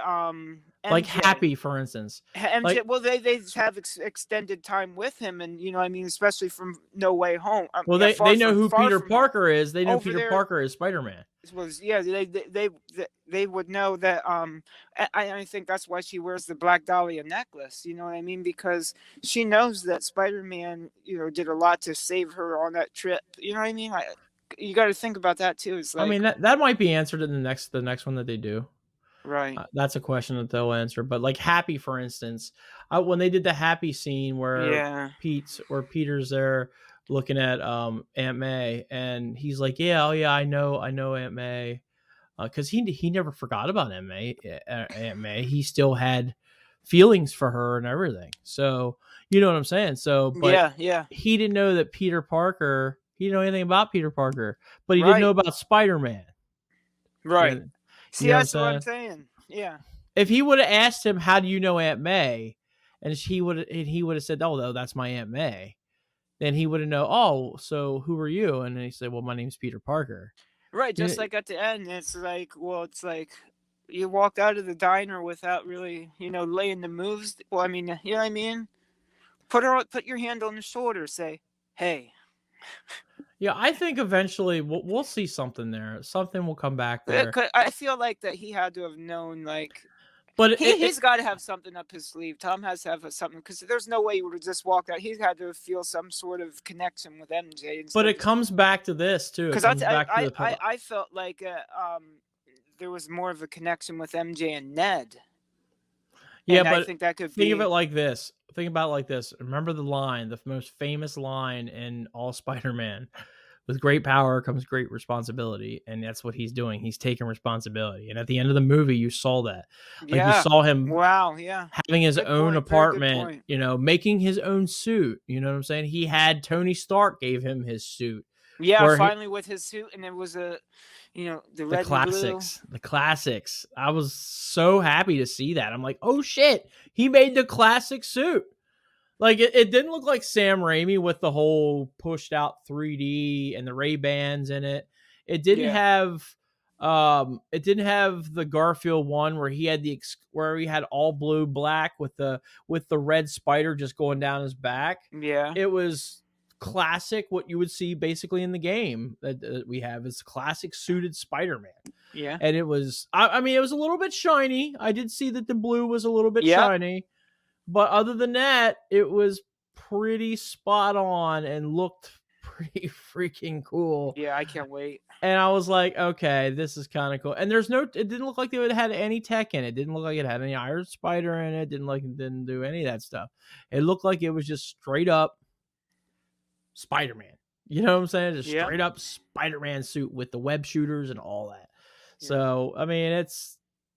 Like MJ. Happy, for instance. MJ, Like, well, they just have extended time with him, and you know, I mean, especially from No Way Home. well, Yeah, they know who far Peter from home. Parker is. They know Over Peter there Parker is Spider-Man. was, yeah, they would know that. I think that's why she wears the Black Dahlia necklace. You know what I mean? Because she knows that Spider-Man, you know, did a lot to save her on that trip. You know what I mean? You got to think about that too. It's I like, mean, that might be answered in the next one that they do. right, That's a question that they'll answer. But like Happy, for instance, when they did the Happy scene where yeah, Peter's there looking at Aunt May, and he's like, "Yeah, oh yeah, I know Aunt May," because he never forgot about Aunt May. Aunt May, he still had feelings for her and everything. So you know what I'm saying. So, but yeah, yeah, he didn't know that Peter Parker. He didn't know anything about Peter Parker, but he didn't know right, about Spider-Man. You right. know, you See, know what I'm that's what I'm saying? saying. Yeah. If he would have asked him, "How do you know Aunt May?" and he would have said, "Oh, no, that's my Aunt May," then he would have known. Oh, so who are you? And then he said, "Well, my name's Peter Parker." Right, You just know, like at the end, it's like, well, it's like you walked out of the diner without really, you know, laying the moves. Well, I mean, you know what I mean? Put your hand on the shoulder, say, "Hey." yeah, I think eventually we'll see something there. Something will come back there. I feel like that he had to have known, like, But he's got to have something up his sleeve. Tom has to have something because there's no way he would have just walked out. He's had to feel some sort of connection with MJ but instead of it just comes back to this too. It because comes back to the I felt like there was more of a connection with MJ and Ned. yeah, And I but think that could think of it be, like this. Think about it like this. Remember the line, the most famous line in all Spider-Man. With great power comes great responsibility, and that's what he's doing. He's taking responsibility. And at the end of the movie, you saw that. Like you yeah. saw him Wow, yeah. having his Good own point. Very good apartment, point. you know, making his own suit. You know what I'm saying? He had Tony Stark gave him his suit Yeah, where finally with his suit, and it was a, you know, the red and blue. the classics. I was so happy to see that. I'm like, oh shit, he made the classic suit. Like it didn't look like Sam Raimi with the whole pushed out 3D and the Ray Bans in it. Yeah, It didn't have the Garfield one where he had where he had all blue black with the red spider just going down his back. yeah, It was classic what you would see basically in the game that we have is classic suited Spider-Man. yeah. And it was I mean it was a little bit shiny. I did see that the blue was a little bit Yep. shiny, but other than that, it was pretty spot on and looked pretty freaking cool. Yeah, I can't wait. And I was like, okay, this is kind of cool. And it didn't look like they would have had any tech in it. It didn't look like it had any Iron Spider in it. It didn't do any of that stuff. It looked like it was just straight up Spider-Man. You know what I'm saying? Just Yep. straight up Spider-Man suit with the web shooters and all that. Yeah. So, I mean,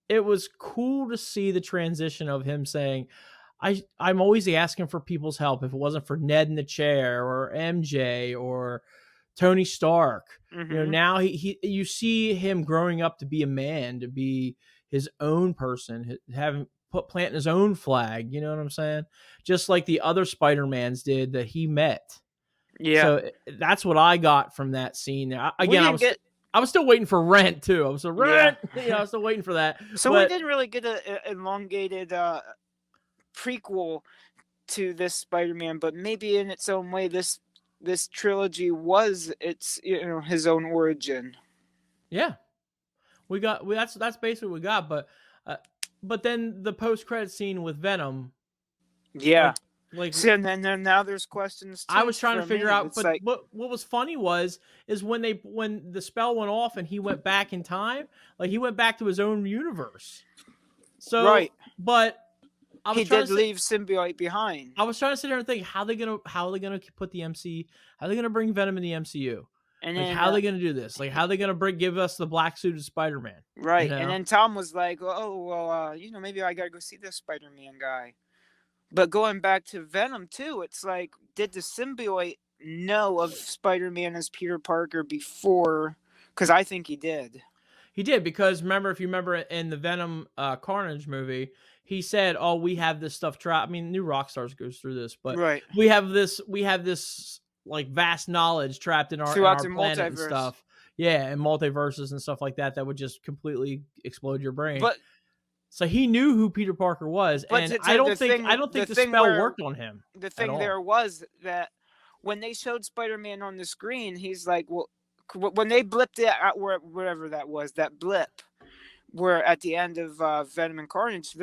it was cool to see the transition of him saying, I'm always asking for people's help. If it wasn't for Ned in the chair or MJ or Tony Stark, you know, Mm-hmm. now you see him growing up to be a man, to be his own person, having planting his own flag. You know what I'm saying? Just like the other Spider-Mans did that he met. Yeah. So that's what I got from that scene. We Again, didn't get. I was still waiting for Rent too. I was still Yeah. Rent. You know, I was still waiting for that. So we But didn't really get a elongated prequel to this Spider-Man, but maybe in its own way, this trilogy was its, you know, his own origin. yeah, that's basically what we got. But then the post credit scene with Venom, Yeah. like like See, and then now there's questions I too was trying to for figure me. out. It's But like, what was funny is when the spell went off and he went back in time, like he went back to his own universe. So, right, but I was he trying did to say. leave symbiote behind. I was trying to sit there and think how are they gonna put how are they gonna bring Venom in the MCU? And Like then how are they gonna do this? Like how are they gonna give us the black suited Spider-Man? You right, and know? then Tom was like, "Oh well, you know, maybe I gotta go see this Spider-Man guy." But going back to Venom too, it's like, did the symbiote know of Spider-Man as Peter Parker before? Because I think he did. He did because if you remember in the Venom Carnage movie, he said, "Oh, we have this stuff trapped." I mean, New Rockstars goes through this, but Right. we have this like vast knowledge trapped in Throughout our the planet and multiverse. stuff. Yeah, and multiverses and stuff like that that would just completely explode your brain. But So he knew who Peter Parker was, but and I don't think the the thing spell where worked on him the at thing there all. was that when they showed Spider-Man on the screen, he's like, well, when they blipped it at wherever that was, that blip, where at the end of Venom and Carnage,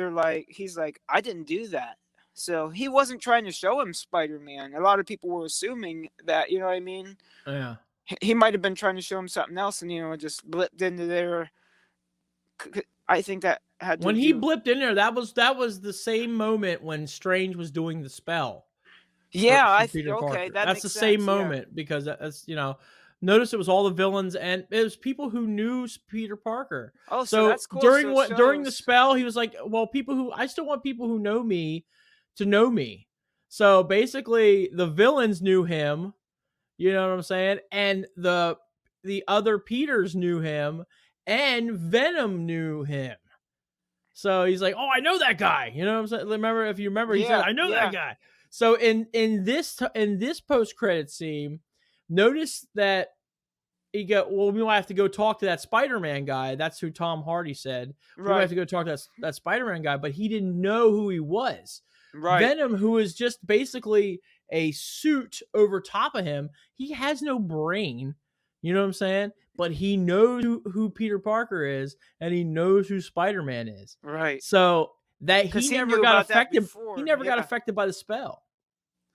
he's like, I didn't do that. So he wasn't trying to show him Spider-Man. A lot of people were assuming that, you know what I mean? Yeah. He might have been trying to show him something else, and just blipped into there. I think that had to When he do. blipped in there, that was the same moment when Strange was doing the spell Yeah, for Peter okay, Parker. that That's makes the same sense. Yeah. moment because that's notice it was all the villains and it was people who knew Peter Parker. Oh, so So that's cool. So it during the shows. spell, he was like, "Well, I still want people who know me to know me." So basically, the villains knew him. You know what I'm saying? And the other Peters knew him, and Venom knew him. So he's like, "Oh, I know that guy." You know what I'm saying? If you remember, he said, Yeah, "I know that yeah, guy." So in this post credit scene, notice that well, we might have to go talk to that Spider-Man guy. That's who Tom Hardy said. We might have right, to go talk to that Spider-Man guy, but he didn't know who he was. right, Venom, who is just basically a suit over top of him, he has no brain. You know what I'm saying? But he knows who Peter Parker is, and he knows who Spider-Man is. right. So that Because he he never knew got about that affected. He before. never got Yeah, affected by the spell.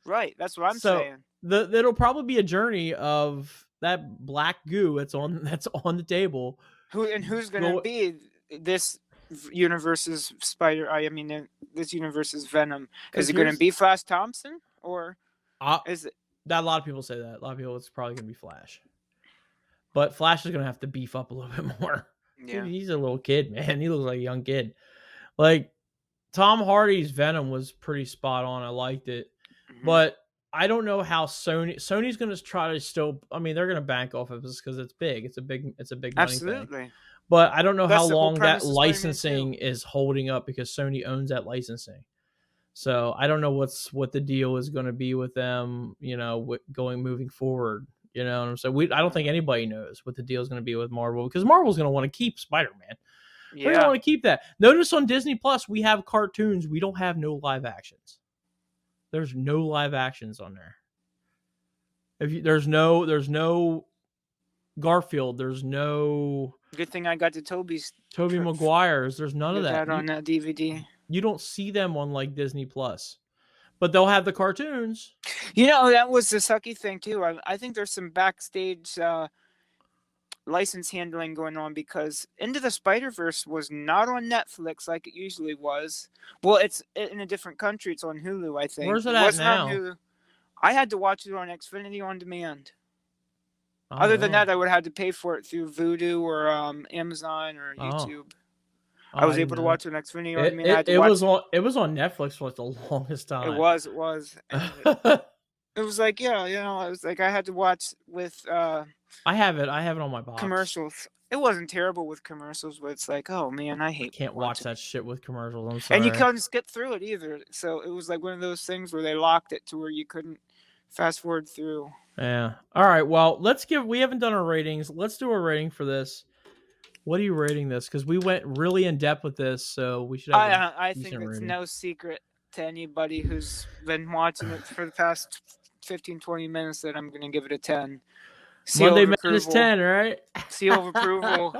right. That's what I'm So saying. it'll probably be a journey of that black goo that's on the table. Who's gonna Go, be this universe's Spider? I mean, this universe's Venom. Is because it gonna here's be Flash Thompson, or uh, is it? that a lot of people say that. A lot of people, it's probably gonna be Flash, but Flash is gonna have to beef up a little bit more. Yeah. He's a little kid, man. He looks like a young kid. Like Tom Hardy's Venom was pretty spot on. I liked it, Mm-hmm. but I don't know how Sony's going to try to still. I mean, they're going to bank off of this because it's big. It's a big money thing. Absolutely. But I don't know how That's the whole long that premise of Spider-Man 2. licensing is holding up because Sony owns that licensing. So I don't know what the deal is going to be with them. Moving forward. You know what I'm saying? I don't think anybody knows what the deal is going to be with Marvel because Marvel's going to want to keep Spider-Man. They're going to Yeah. want to keep that. Notice on Disney Plus we have cartoons. We don't have no live actions. There's no live actions on there. There's no Garfield. There's no Good thing I got the Tobey Maguire's. There's none of that. on that DVD. You don't see them on like Disney Plus, but they'll have the cartoons. That was the sucky thing too. I think there's some backstage license handling going on because Into the Spider-Verse was not on Netflix like it usually was. Well, it's in a different country. It's on Hulu, I think. Where's it at now? On Hulu. I had to watch it on Xfinity On Demand. Oh, Other than that, I would have had to pay for it through Vudu or Amazon or YouTube. I was able to watch it on Xfinity On Demand. It was on Netflix for like the longest time. It was. It was like, I was like, I had to watch with I have it on my box. Commercials. It wasn't terrible with commercials, but it's like, oh man, I can't watch that shit with commercials. I'm sorry. And you couldn't skip through it either. So it was like one of those things where they locked it to where you couldn't fast forward through. Yeah. All right. Well, we haven't done our ratings. Let's do a rating for this. What are you rating this? Because we went really in depth with this, so we should have I think it's no secret to anybody who's been watching it for the past 15, 20 minutes that I'm going to give it a 10. Monday Madness 10, right? Seal of approval.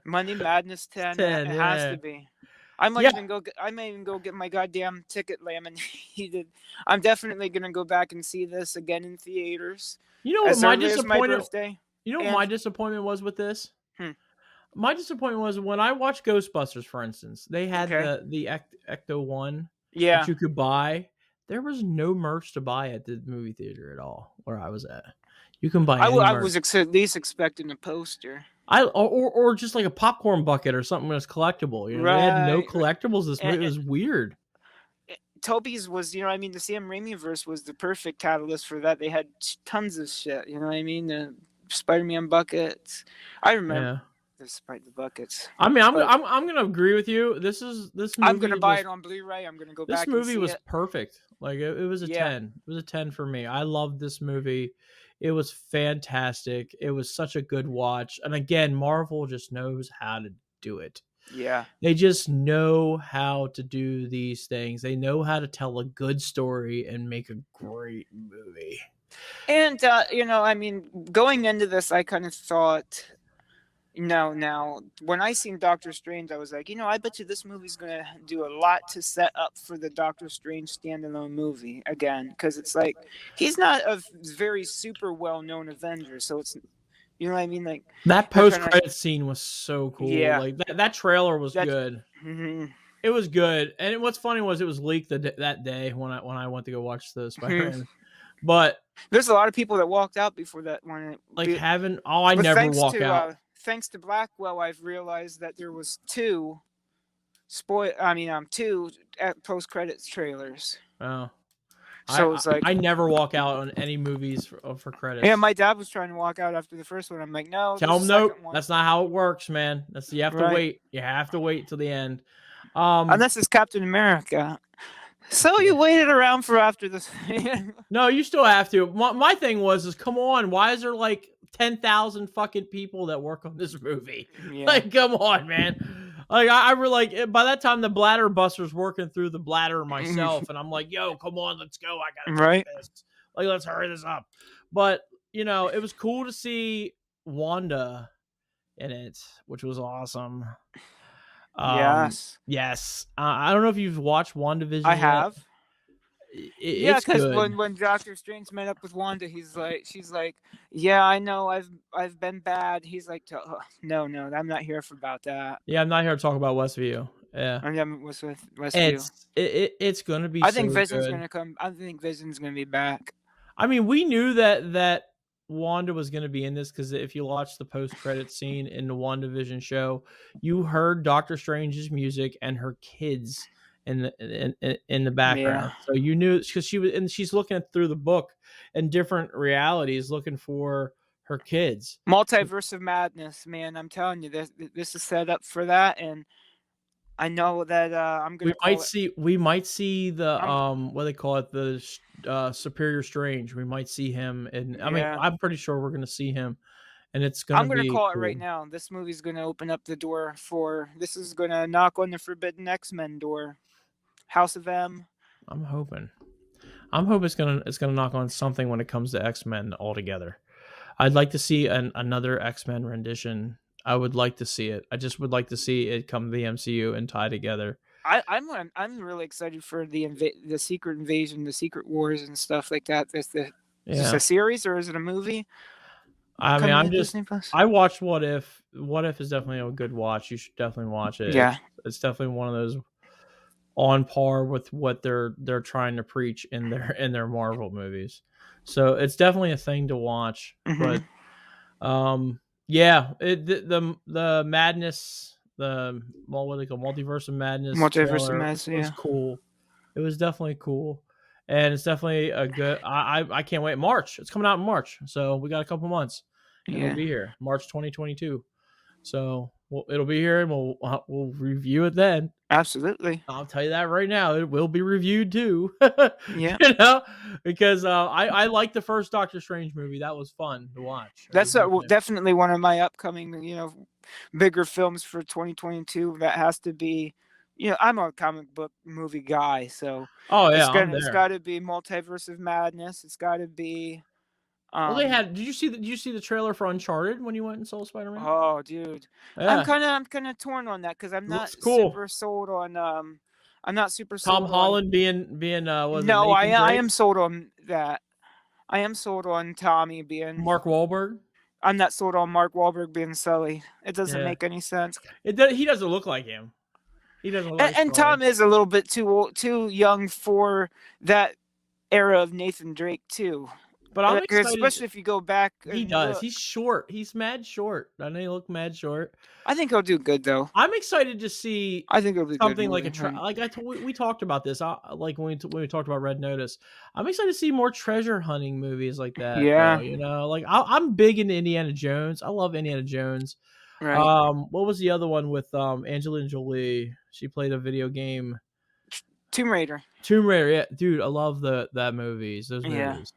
Monday Madness 10. It has to be. I may even go get my goddamn ticket laminated. I'm definitely gonna go back and see this again in theaters. You know what my disappointment? You know what my disappointment was with this? My disappointment was when I watched Ghostbusters, for instance. They had the Ecto 1 that you could buy. There was no merch to buy at the movie theater at all where I was at. You can buy. I was at least expecting a poster. Or just like a popcorn bucket or something that's collectible. They had no collectibles. This movie was weird. Toby's was, the Sam Raimi verse was the perfect catalyst for that. They had tons of shit. You know what I mean? The Spider-Man buckets. I remember the buckets. I mean, I'm gonna agree with you. This movie. I'm gonna buy it on Blu-ray. I'm gonna go back. This movie was it. perfect. Like it was a 10. It was a 10 for me. I loved this movie. It was fantastic. It was such a good watch. And again, Marvel just knows how to do it. Yeah. They just know how to do these things. They know how to tell a good story and make a great movie. And I mean, going into this, I kind of thought, now when I seen Doctor Strange, I was like, I bet you this movie's gonna do a lot to set up for the Doctor Strange standalone movie again, because it's like he's not a very super well known Avenger, so it's, you know what I mean, like That they're post trying to, credit scene was so cool. yeah, Like that trailer was that's, good. mhm, It was good. And what's funny was it was leaked that day when I went to go watch the mhm. Spider-Man. But There's a lot of people that walked out before that one. like having I But never walk out. thanks to Blackwell, I've realized that there was two post credits trailers. Oh. So it's like, I never walk out on any movies for credits. yeah, my dad was trying to walk out after the first one. I'm like, no, Tell there's him a nope. second one. That's not how it works, man. You have to Right. wait. You have to wait till the end. Unless it's Captain America. So you waited around for after this. No, you still have to. My thing is come on, why is there like 10,000 fucking people that work on this movie? Yeah. Like, come on, man. Like, I really like. By that time, the bladder buster's working through the bladder myself, and I'm like, yo, come on, let's go. I gotta Right. do this. Like, let's hurry this up. But it was cool to see Wanda in it, which was awesome. Yes. Yes. I don't know if you've watched WandaVision. I have. Yeah, It's because good. when Doctor Strange met up with Wanda, she's like, yeah, I know, I've been bad. He's like, no, I'm not here for about that. Yeah, I'm not here to talk about Westview. Yeah, I'm with Westview. It's gonna be. I think Vision's good. gonna come. I think Vision's gonna be back. I mean, we knew that Wanda was going to be in this because if you watch the post-credit scene in the WandaVision show, you heard Doctor Strange's music and her kids in the background. Yeah. So you knew because she's looking through the book and different realities, looking for her kids. Multiverse of Madness, man. I'm telling you, this is set up for that, and I know that I'm gonna. We might see the what they call it, the Superior Strange. We might see him, and I mean, I'm pretty sure we're gonna see him, and it's gonna. I'm gonna call it cool. right now. This movie's gonna open up the door for. This is gonna knock on the Forbidden X-Men door. House of M. I'm hoping it's gonna knock on something when it comes to X-Men altogether. I'd like to see another X-Men rendition. I would like to see it. I just would like to see it come to the MCU and tie together. I'm really excited for the Secret Invasion, the Secret Wars, and stuff like that. Is this a series or is it a movie? I mean, I watched What If. What If is definitely a good watch. You should definitely watch it. Yeah, it's definitely one of those on par with what they're trying to preach in their Marvel movies. So it's definitely a thing to watch. Mm-hmm. But yeah, the madness, what they call Multiverse of Madness. Was cool. It was definitely cool, and it's definitely a good. I can't wait. March. It's coming out in March, so we got a couple months. And it'll be here, March 2022. So it'll be here, and we'll review it then. Absolutely. I'll tell you that right now. It will be reviewed too. Yeah. Because I like the first Doctor Strange movie. That was fun to watch. That's definitely one of my upcoming, bigger films for 2022. That has to be, I'm a comic book movie guy, so it's got to be Multiverse of Madness. It's got to be. Well, they had. Did you see the trailer for Uncharted when you went and saw Spider-Man? Oh, dude, yeah. I'm kind of torn on that because I'm not super sold on. I'm not super sold. Tom Holland being. No, I am sold on that. I am sold on Tommy being Mark Wahlberg. I'm not sold on Mark Wahlberg being Sully. It doesn't make any sense. He doesn't look like him. He doesn't look. And Tom is a little bit too young for that era of Nathan Drake too. But I'm excited, especially if you go back. He does. He's short. He's mad short. Doesn't he look mad short? I think he'll do good though. I'm excited to see. I think it'll be something like we talked about this. Like when we talked about Red Notice. I'm excited to see more treasure hunting movies like that. Yeah. Like I'm big into Indiana Jones. I love Indiana Jones. Right. What was the other one with Angelina Jolie? She played a video game. Tomb Raider. Yeah, dude, I love that movies. Those movies.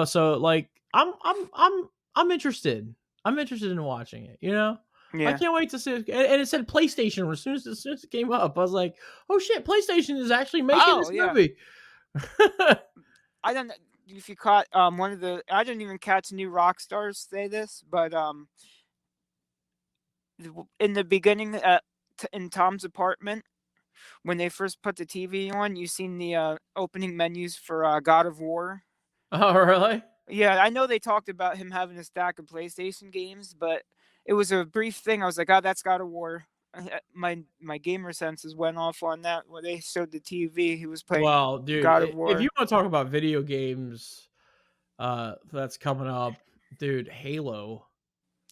So like I'm interested. I'm interested in watching it. I Yeah. can't wait to see it. And it said PlayStation as soon as it came up. I was like, oh shit, PlayStation is actually making Oh this yeah. movie. I don't know if you caught one of the. I didn't even catch new rock stars say this, but in the beginning, in Tom's apartment, when they first put the TV on, you seen the opening menus for God of War. Oh really? Yeah, I know they talked about him having a stack of PlayStation games, but it was a brief thing. I was like, "Oh, that's God of War." My gamer senses went off on that when they showed the TV. He was playing Well, dude, God of if you War, want to talk about video games, that's coming up, dude.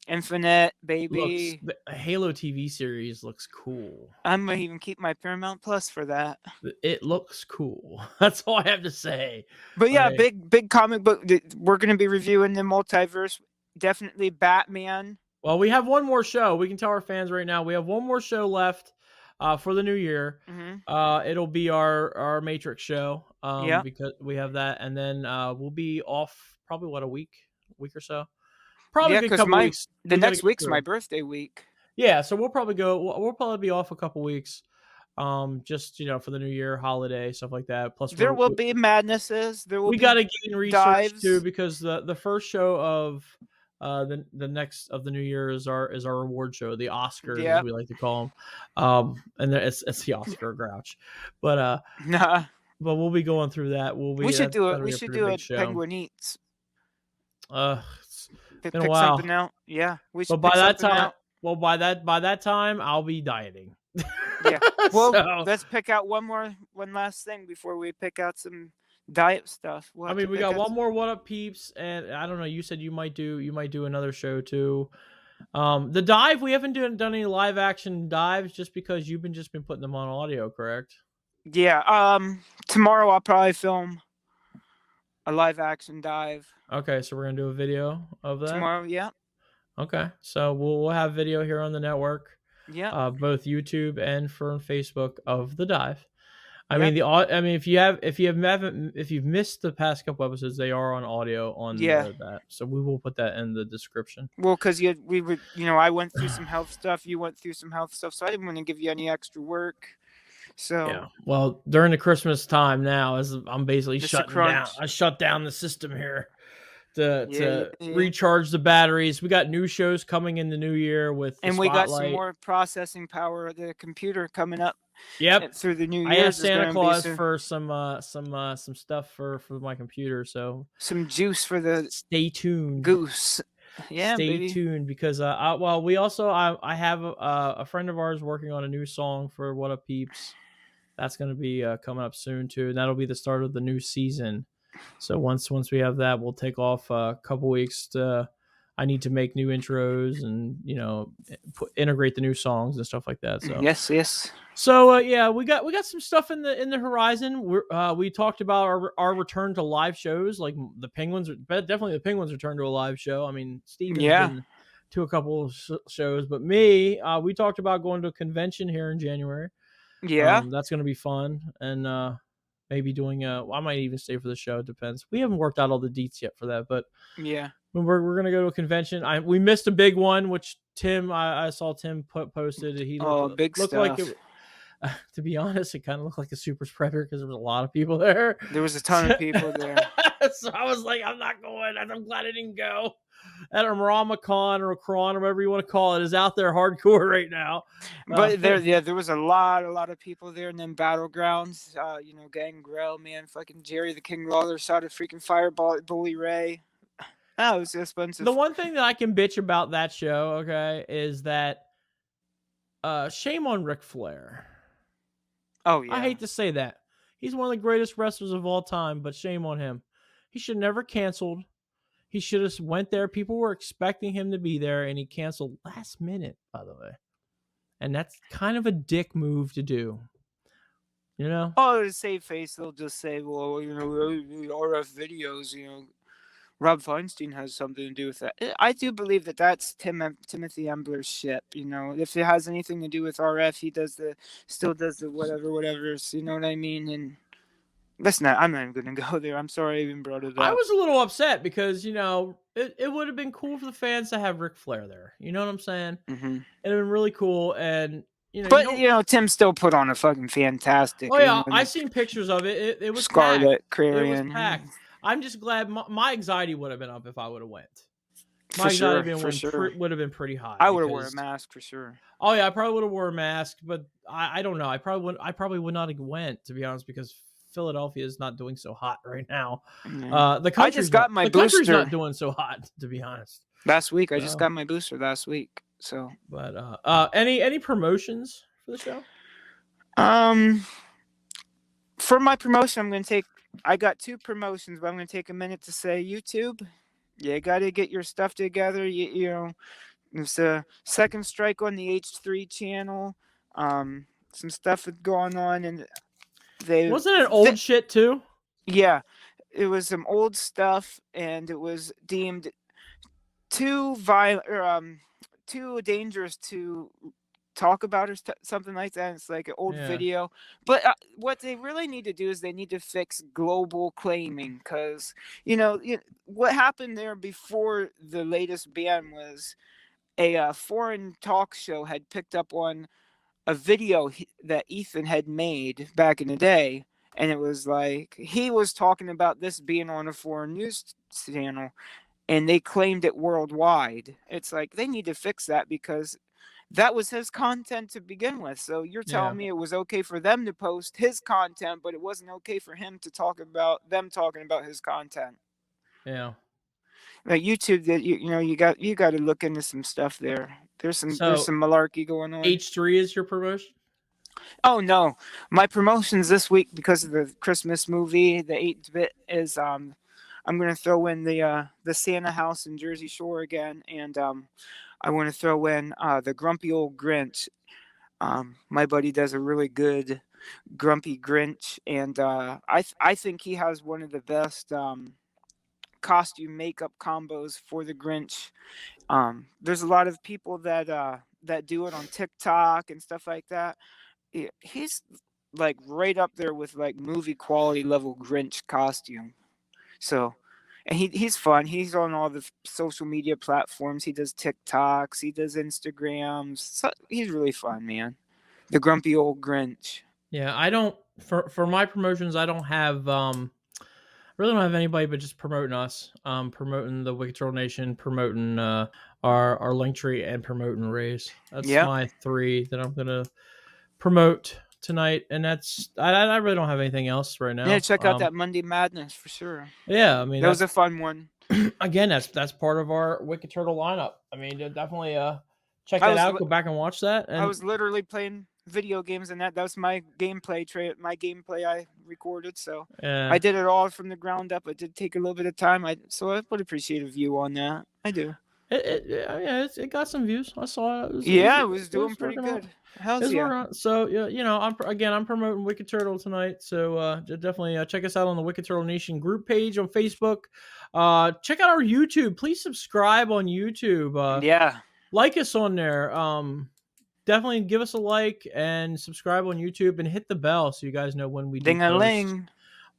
Infinite, Looks baby. the Halo TV series looks cool. I'm gonna even keep my Paramount Plus for that. It looks cool. That's all I have to say. But yeah, Like, big comic book. We're gonna be reviewing the multiverse. Definitely Batman. well, we have one more show. We can tell our fans right now. We have one more show left for the new year. Hmm. It'll be our Matrix show Yeah, because we have that, and then we'll be off probably a week or so. Probably yeah. a good Cause couple my weeks. the We got to next get week's my through. birthday week. Yeah, so we'll probably go. We'll probably be off a couple weeks, just for the new year, holiday stuff like that. Plus, There will be madnesses. There will we be got to gain research too dives. because the first show of the next of the new year is our reward show, the Oscars as Yeah. we like to call them, and it's the Oscar Grouch, but Nah. we'll be going through that. We should do it. That'll We be a should pretty do big a show. Penguin Eats. It's been a Pick something while, out. Yeah, we but should pick something out. by that time I'll be dieting. Yeah. Well, So let's pick out one last thing before we pick out some diet stuff. We'll I have to mean, we pick got out. one more What Up Peeps, and I don't know. You said you might do another show too. The dive, we haven't done any live action dives just because you've just been putting them on audio, correct? Yeah. Tomorrow I'll probably film a live action dive. Okay, so we're gonna do a video of that. Tomorrow. Yeah. Okay, so we'll have video here on the network, Yeah. both YouTube and for Facebook of the dive. I Yeah. mean if you've missed the past couple episodes, they are on audio on Yeah. that. So we will put that in the description. Well, because we would, I went through some health stuff. You went through some health stuff, so I didn't want to give you any extra work. Yeah. So Well, during the Christmas time now, as I'm basically it's a shutting down, crunch. I shut down the system here to Yeah, yeah, yeah. recharge the batteries. We got new shows coming in the new year with the And we got some Spotlight. more processing power of the computer coming up Yep. through the New I asked Year's. Is Santa going to be Claus for some stuff for my computer, so some juice for the stay tuned. goose. Yeah, Stay baby. tuned because we also I have a friend of ours working on a new song for What Up Peeps. That's going to be coming up soon too, and that'll be the start of the new season. So once we have that, we'll take off a couple weeks to. I need to make new intros and integrate the new songs and stuff like that. So Yes, yes. so yeah, we got some stuff in the horizon. We talked about our return to live shows, like the Penguins, but definitely the Penguins return to a live show. I mean, Steven's Yeah, been to a couple of shows, but me, we talked about going to a convention here in January. yeah, That's going to be fun, and maybe doing I might even stay for the show. It depends. We haven't worked out all the deets yet for that, but yeah. we're gonna go to a convention. We missed a big one, which Tim I saw Tim posted. He Oh, big looked like stuff. it. To be honest, it kind of looked like a super spreader because there was a lot of people there. There was a ton of people there. So I was like, I'm not going. I'm glad I didn't go. That Ramacon or Kron or whatever you want to call it is out there hardcore right now. But there was a lot of people there, and then Battlegrounds, Gangrel, man, fucking Jerry the King Lawler shot a freaking fireball at Bully Ray. That was expensive. The one thing that I can bitch about that show, okay, is that shame on Ric Flair. Oh yeah. I hate to say that. He's one of the greatest wrestlers of all time, but shame on him. He should never canceled. He should have went there. People were expecting him to be there, and he canceled last minute, by the way. And that's kind of a dick move to do. Oh, to save face, they'll just say, well, RF videos, Rob Feinstein has something to do with that. I do believe that's Timothy Embler's ship. If it has anything to do with RF, he still does the whatever. You know what I mean? And I'm not even going to go there. I'm sorry I even brought it I up. was a little upset because it would have been cool for the fans to have Ric Flair there. You know what I'm saying? Hmm. It'd have been really cool, and you But, don't. Tim still put on a fucking fantastic, Oh yeah, I and seen pictures of it. It was packed. Scarlet It was Clarion. packed. I'm just glad my anxiety would have been up if I would have went. My For anxiety sure, for sure. would have been pretty high I would have worn a because mask for sure. oh yeah, I probably would have wore a mask, but I don't know. I probably would not have went, to be honest, because Philadelphia is not doing so hot right now. Yeah. I just got my The country's not booster doing so hot, to be honest. last week. I just So, got my booster last week. So, but any promotions for the show? For my promotion, I got 2 promotions, but I'm going to take a minute to say YouTube. You got to get your stuff together. There's a second strike on the H3 channel. Some stuff is going on, and Wasn't it old shit too? yeah, it was some old stuff, and it was deemed too violent or too dangerous to talk about or something like that. It's like an old video. But what they really need to do is they need to fix global claiming, because what happened there before the latest ban was a foreign talk show had picked up on a video that Ethan had made back in the day, and it was like he was talking about this being on a foreign news channel, and they claimed it worldwide. It's like they need to fix that, because that was his content to begin with. So you're telling me it was okay for them to post his content, but it wasn't okay for him to talk about them talking about his content. Yeah. Like YouTube, that you got to look into some stuff there. There's some malarkey going on. H3 is your promotion? Oh no, my promotions this week, because of the Christmas movie, the 8-bit, is I'm going to throw in the Santa house in Jersey Shore again, and I want to throw in the Grumpy Old Grinch. My buddy does a really good Grumpy Grinch, and I think he has one of the best costume makeup combos for the Grinch. There's a lot of people that do it on TikTok and stuff like that. He's like right up there with like movie quality level Grinch costume. So, and he's fun. He's on all the social media platforms. He does TikToks. He does Instagrams. So he's really fun, man. The Grumpy Old Grinch. Yeah, I don't for my promotions. I don't have really don't have anybody but just promoting us, promoting the Wicked Turtle Nation, promoting our Linktree, and promoting Rays. That's my 3 that I'm gonna promote tonight, and that's I really don't have anything else right now. Yeah, check out that Monday Madness for sure. Yeah, I mean that was a fun one. Again, that's part of our Wicked Turtle lineup. I mean, definitely check that out. Go back and watch that. And I was literally playing video games, and that was my gameplay I recorded. So I did it all from the ground up. It did take a little bit of time. So I would appreciate a view on that. I do. It got some views. I saw it. It was doing pretty good. Hell's yeah. So I'm promoting Wicked Turtle tonight. So definitely check us out on the Wicked Turtle Nation group page on Facebook. Check out our YouTube. Please subscribe on YouTube. Like us on there. Definitely give us a like and subscribe on YouTube, and hit the bell so you guys know when we do post.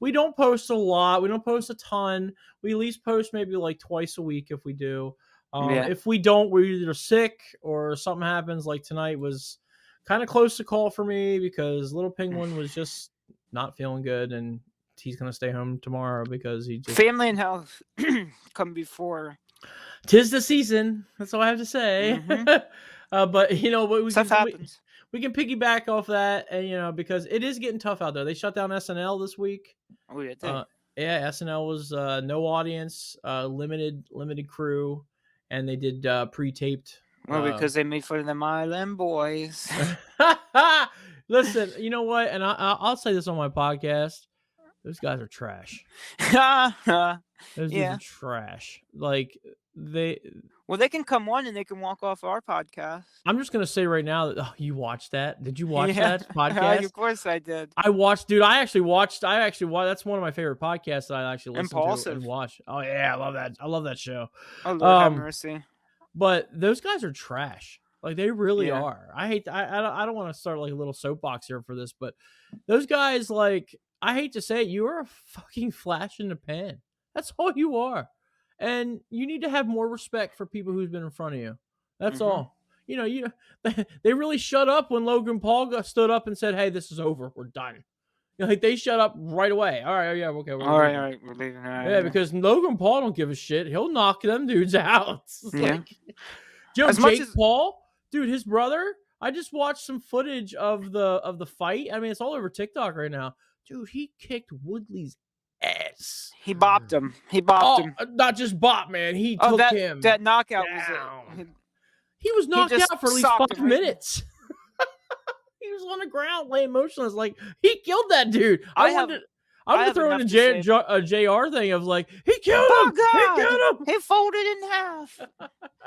We don't post a lot. We don't post a ton. We at least post maybe like twice a week if we do. If we don't, we're either sick or something happens. Like tonight was kind of close to call for me because Little Penguin was just not feeling good, and he's going to stay home tomorrow because he just... Family and health come before. 'Tis the season. That's all I have to say. Mm-hmm. But stuff happens. We can piggyback off that, and because it is getting tough out there. They shut down SNL this week. Oh yeah, SNL was no audience, limited crew, and they did pre-taped. Well, because they made fun of them Island Boys. Listen, you know what? And I'll say this on my podcast: those guys are trash. Those dudes are trash. Like they can come on and they can walk off our podcast. I'm just gonna say right now that you watched that. Did you watch that podcast? Of course I did. I watched, dude. I actually watched. That's one of my favorite podcasts that I actually listen to and watch. Oh yeah, I love that. I love that show. Oh Lord have mercy. But those guys are trash. Like they really are. I hate. I don't want to start like a little soapbox here for this, but those guys, like, I hate to say it, you are a fucking flash in the pan. That's all you are. And you need to have more respect for people who's been in front of you. That's all. They really shut up when Logan Paul stood up and said, "Hey, this is over. We're done." Like they shut up right away. All right, yeah, okay, we're leaving. All right, we're leaving. Yeah, because Logan Paul don't give a shit. He'll knock them dudes out. Like, Jake Paul, dude, his brother. I just watched some footage of the fight. I mean, it's all over TikTok right now. Dude, he kicked Woodley's ass. He bopped him. Not just bop, man. He took him. That knockout down. He was knocked out for at least 5 minutes. He was on the ground, laying motionless. Like, he killed that dude. I'm gonna throw in a JR thing of like, he killed him. He killed him. He folded in half.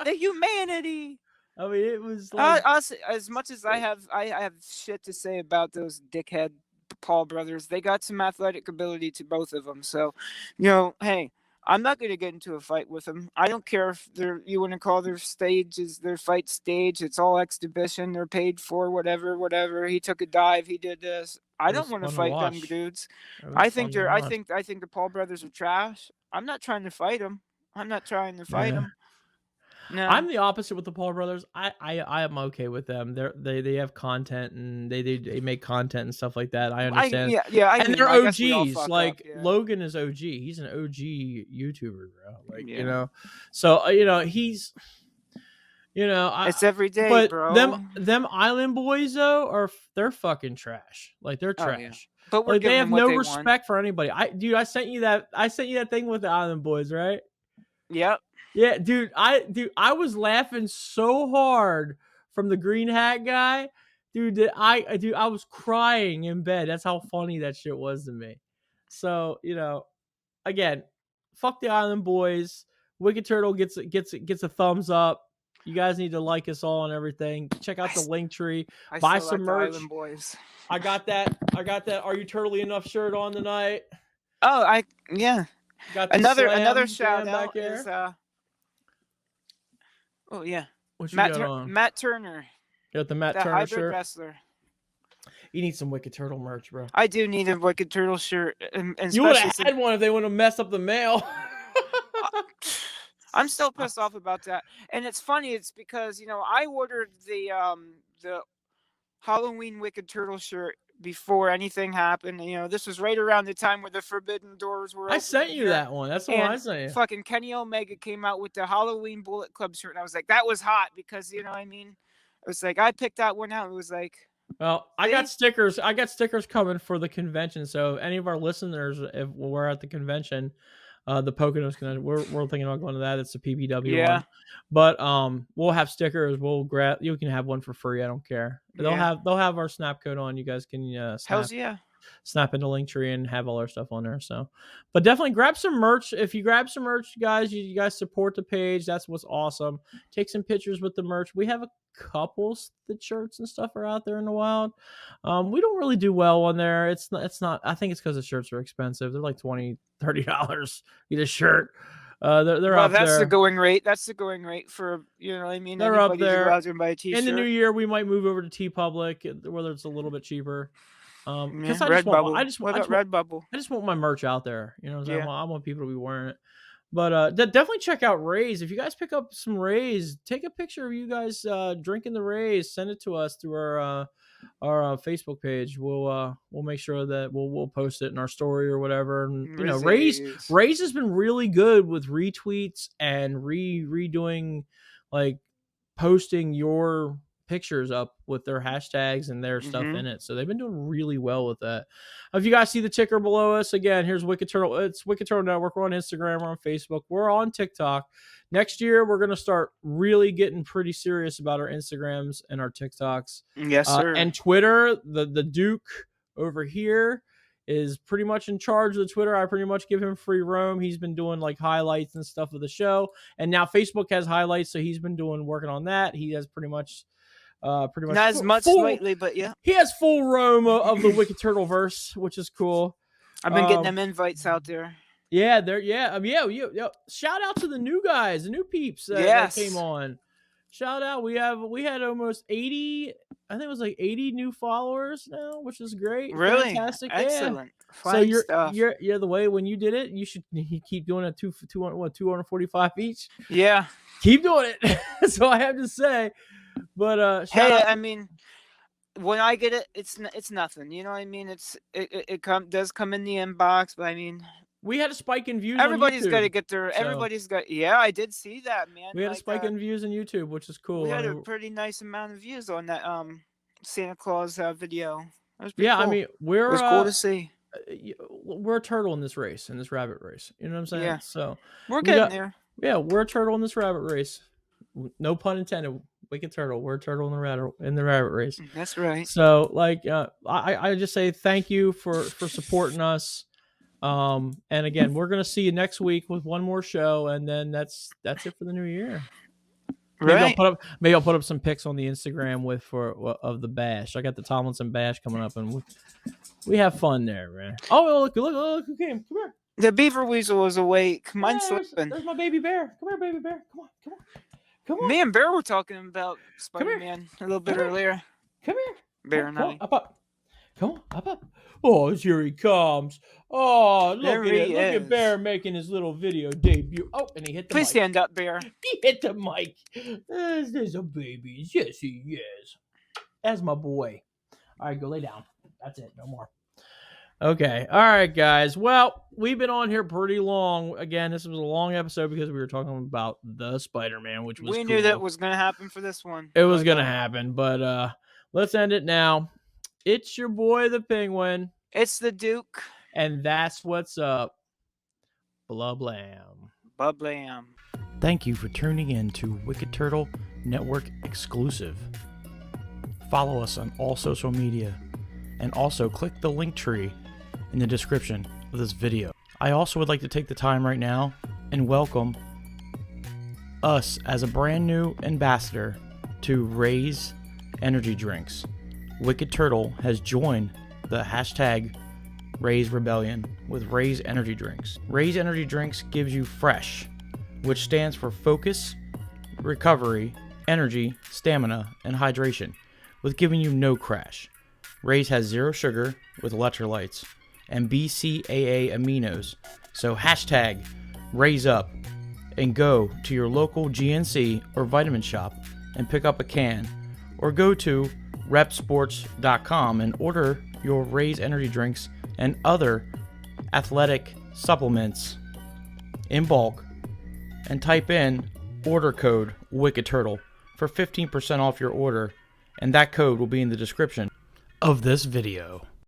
The humanity. I mean, it was like, as much as I have shit to say about those dickhead Paul brothers. They got some athletic ability to both of them. So, hey, I'm not going to get into a fight with them. I don't care if you want to call their fight stage. It's all exhibition. They're paid for whatever. He took a dive. He did this. I don't want to fight them dudes. I think the Paul brothers are trash. I'm not trying to fight them. No. I'm the opposite with the Paul brothers. I am okay with them. They have content and they make content and stuff like that. I understand. And they're OGs. Like Logan is OG. He's an OG YouTuber, bro. So he's. It's every day, but bro. Them Island boys though they're fucking trash. Like they're trash. Yeah. But they have no respect for anybody. I sent you that thing with the Island boys, right? Yep. Yeah, dude, I was laughing so hard from the green hat guy, dude. That I was crying in bed. That's how funny that shit was to me. So again, fuck the Island Boys. Wicked Turtle gets a thumbs up. You guys need to like us all and everything. Check out the link tree. Buy some merch. Island Boys. I got that. Are you turtly enough shirt on tonight? Oh, yeah. Got another shout out is oh yeah, Matt Turner. You got the Matt Turner hybrid shirt. Wrestler. You need some Wicked Turtle merch, bro. I do need a Wicked Turtle shirt. And you would have had one if they wouldn't have messed up the mail. I'm still pissed off about that, and it's funny. It's because I ordered the Halloween Wicked Turtle shirt before anything happened. This was right around the time where the Forbidden Doors were. I sent you that one. That's the one I sent you. Fucking Kenny Omega came out with the Halloween Bullet Club shirt, and I was like, that was hot because what I mean. It was like I picked that one out. It was like, well, I got stickers. I got stickers coming for the convention. So any of our listeners, if we're at the convention, the Poconos convention, we're thinking about going to that. It's the PPW one. But we'll have stickers. We'll grab. You can have one for free. I don't care. They'll have our snap code on. You guys can snap into Linktree and have all our stuff on there. So, but definitely grab some merch. If you grab some merch, guys, you guys support the page. That's what's awesome. Take some pictures with the merch. We have a couple the shirts and stuff are out there in the wild. We don't really do well on there. It's not. I think it's because the shirts are expensive. They're like $20-$30 each shirt. They're up there. That's the going rate. That's the going rate for They're Anybody up there. Go out there and buy a t-shirt. In the new year, we might move over to TeePublic, whether it's a little bit cheaper. Redbubble. I just want my merch out there. I want people to be wearing it. But definitely check out Rays. If you guys pick up some Rays, take a picture of you guys drinking the Rays. Send it to us through our Facebook page. We'll make sure that we'll post it in our story or whatever. And Rays has been really good with retweets and redoing, like, posting your pictures up with their hashtags and their stuff in it. So they've been doing really well with that. If you guys see the ticker below us, again, here's Wicked Turtle. It's Wicked Turtle Network. We're on Instagram. We're on Facebook. We're on TikTok. Next year, we're going to start really getting pretty serious about our Instagrams and our TikToks. Yes, sir. And Twitter, the Duke over here is pretty much in charge of the Twitter. I pretty much give him free roam. He's been doing like highlights and stuff of the show. And now Facebook has highlights. So he's been working on that. He has pretty much not as much lately, but yeah, he has full roam of the Wicked Turtle verse, which is cool. I've been getting them invites out there. Yeah, shout out to the new guys, the new peeps that came on. Shout out. We had almost 80. I think it was like 80 new followers now, which is great. Really? Fantastic. Yeah. Excellent. So Fine stuff. you're the way when you did it, you should keep doing it 245 each. Yeah. Keep doing it. So I have to say, but shout Hey, out. I mean, when I get it, it's nothing. You know what I mean? It does come in the inbox, but I mean, We had a spike in views everybody's on got to YouTube. get their. So Everybody's got. Yeah, I did see that, man. we had a Like, spike in views on YouTube, which is cool. we I had a mean, pretty nice amount of views on that Santa Claus video. That was pretty yeah, cool. I mean, It was cool to see. we're a turtle in this race, in this rabbit race. You know what I'm saying? Yeah. So We're we getting got, there. yeah, we're a turtle in this rabbit race. No pun intended. Wicked turtle. We're a turtle in the rabbit race. That's right. So like, I just say thank you for supporting us. And again, we're gonna see you next week with one more show, and then that's it for the new year. Right. Maybe I'll put up some pics on the Instagram of the bash. I got the Tomlinson bash coming up, and we have fun there, man. Oh, look, who came? Come here. The beaver weasel is awake. Mine's sleeping. There's my baby bear. Come here, baby bear. Come on. Me and Bear were talking about Spider-Man a little bit earlier. Come here. Bear and I. Up. Come on, up. Oh, here he comes. Oh, look There at it. he Look at is. Bear making his little video debut. Oh, and he hit the Please mic. stand up, Bear. He hit the mic. There's a baby. Yes, he is. That's my boy. All right, go lay down. That's it. No more. Okay. All right, guys. Well, we've been on here pretty long. Again, this was a long episode because we were talking about the Spider-Man, which was We cool. knew that was going to happen for this one. It was going to happen, but let's end it now. It's your boy, the Penguin. It's the Duke. And that's what's up. Blah blam. Blah blam. Thank you for tuning in to Wicked Turtle Network exclusive. Follow us on all social media, and also click the link tree in the description of this video. I also would like to take the time right now and welcome us as a brand new ambassador to Raise Energy Drinks. Wicked Turtle has joined the hashtag Raise Rebellion with Raise Energy Drinks. Raise Energy Drinks gives you fresh, which stands for focus, recovery, energy, stamina, and hydration, with giving you no crash. Raise has 0 sugar with electrolytes and BCAA aminos. So hashtag Raise Up and go to your local GNC or vitamin shop and pick up a can, or go to repsports.com and order your Raise Energy drinks and other athletic supplements in bulk, and type in order code Wicked Turtle for 15% off your order, and that code will be in the description of this video.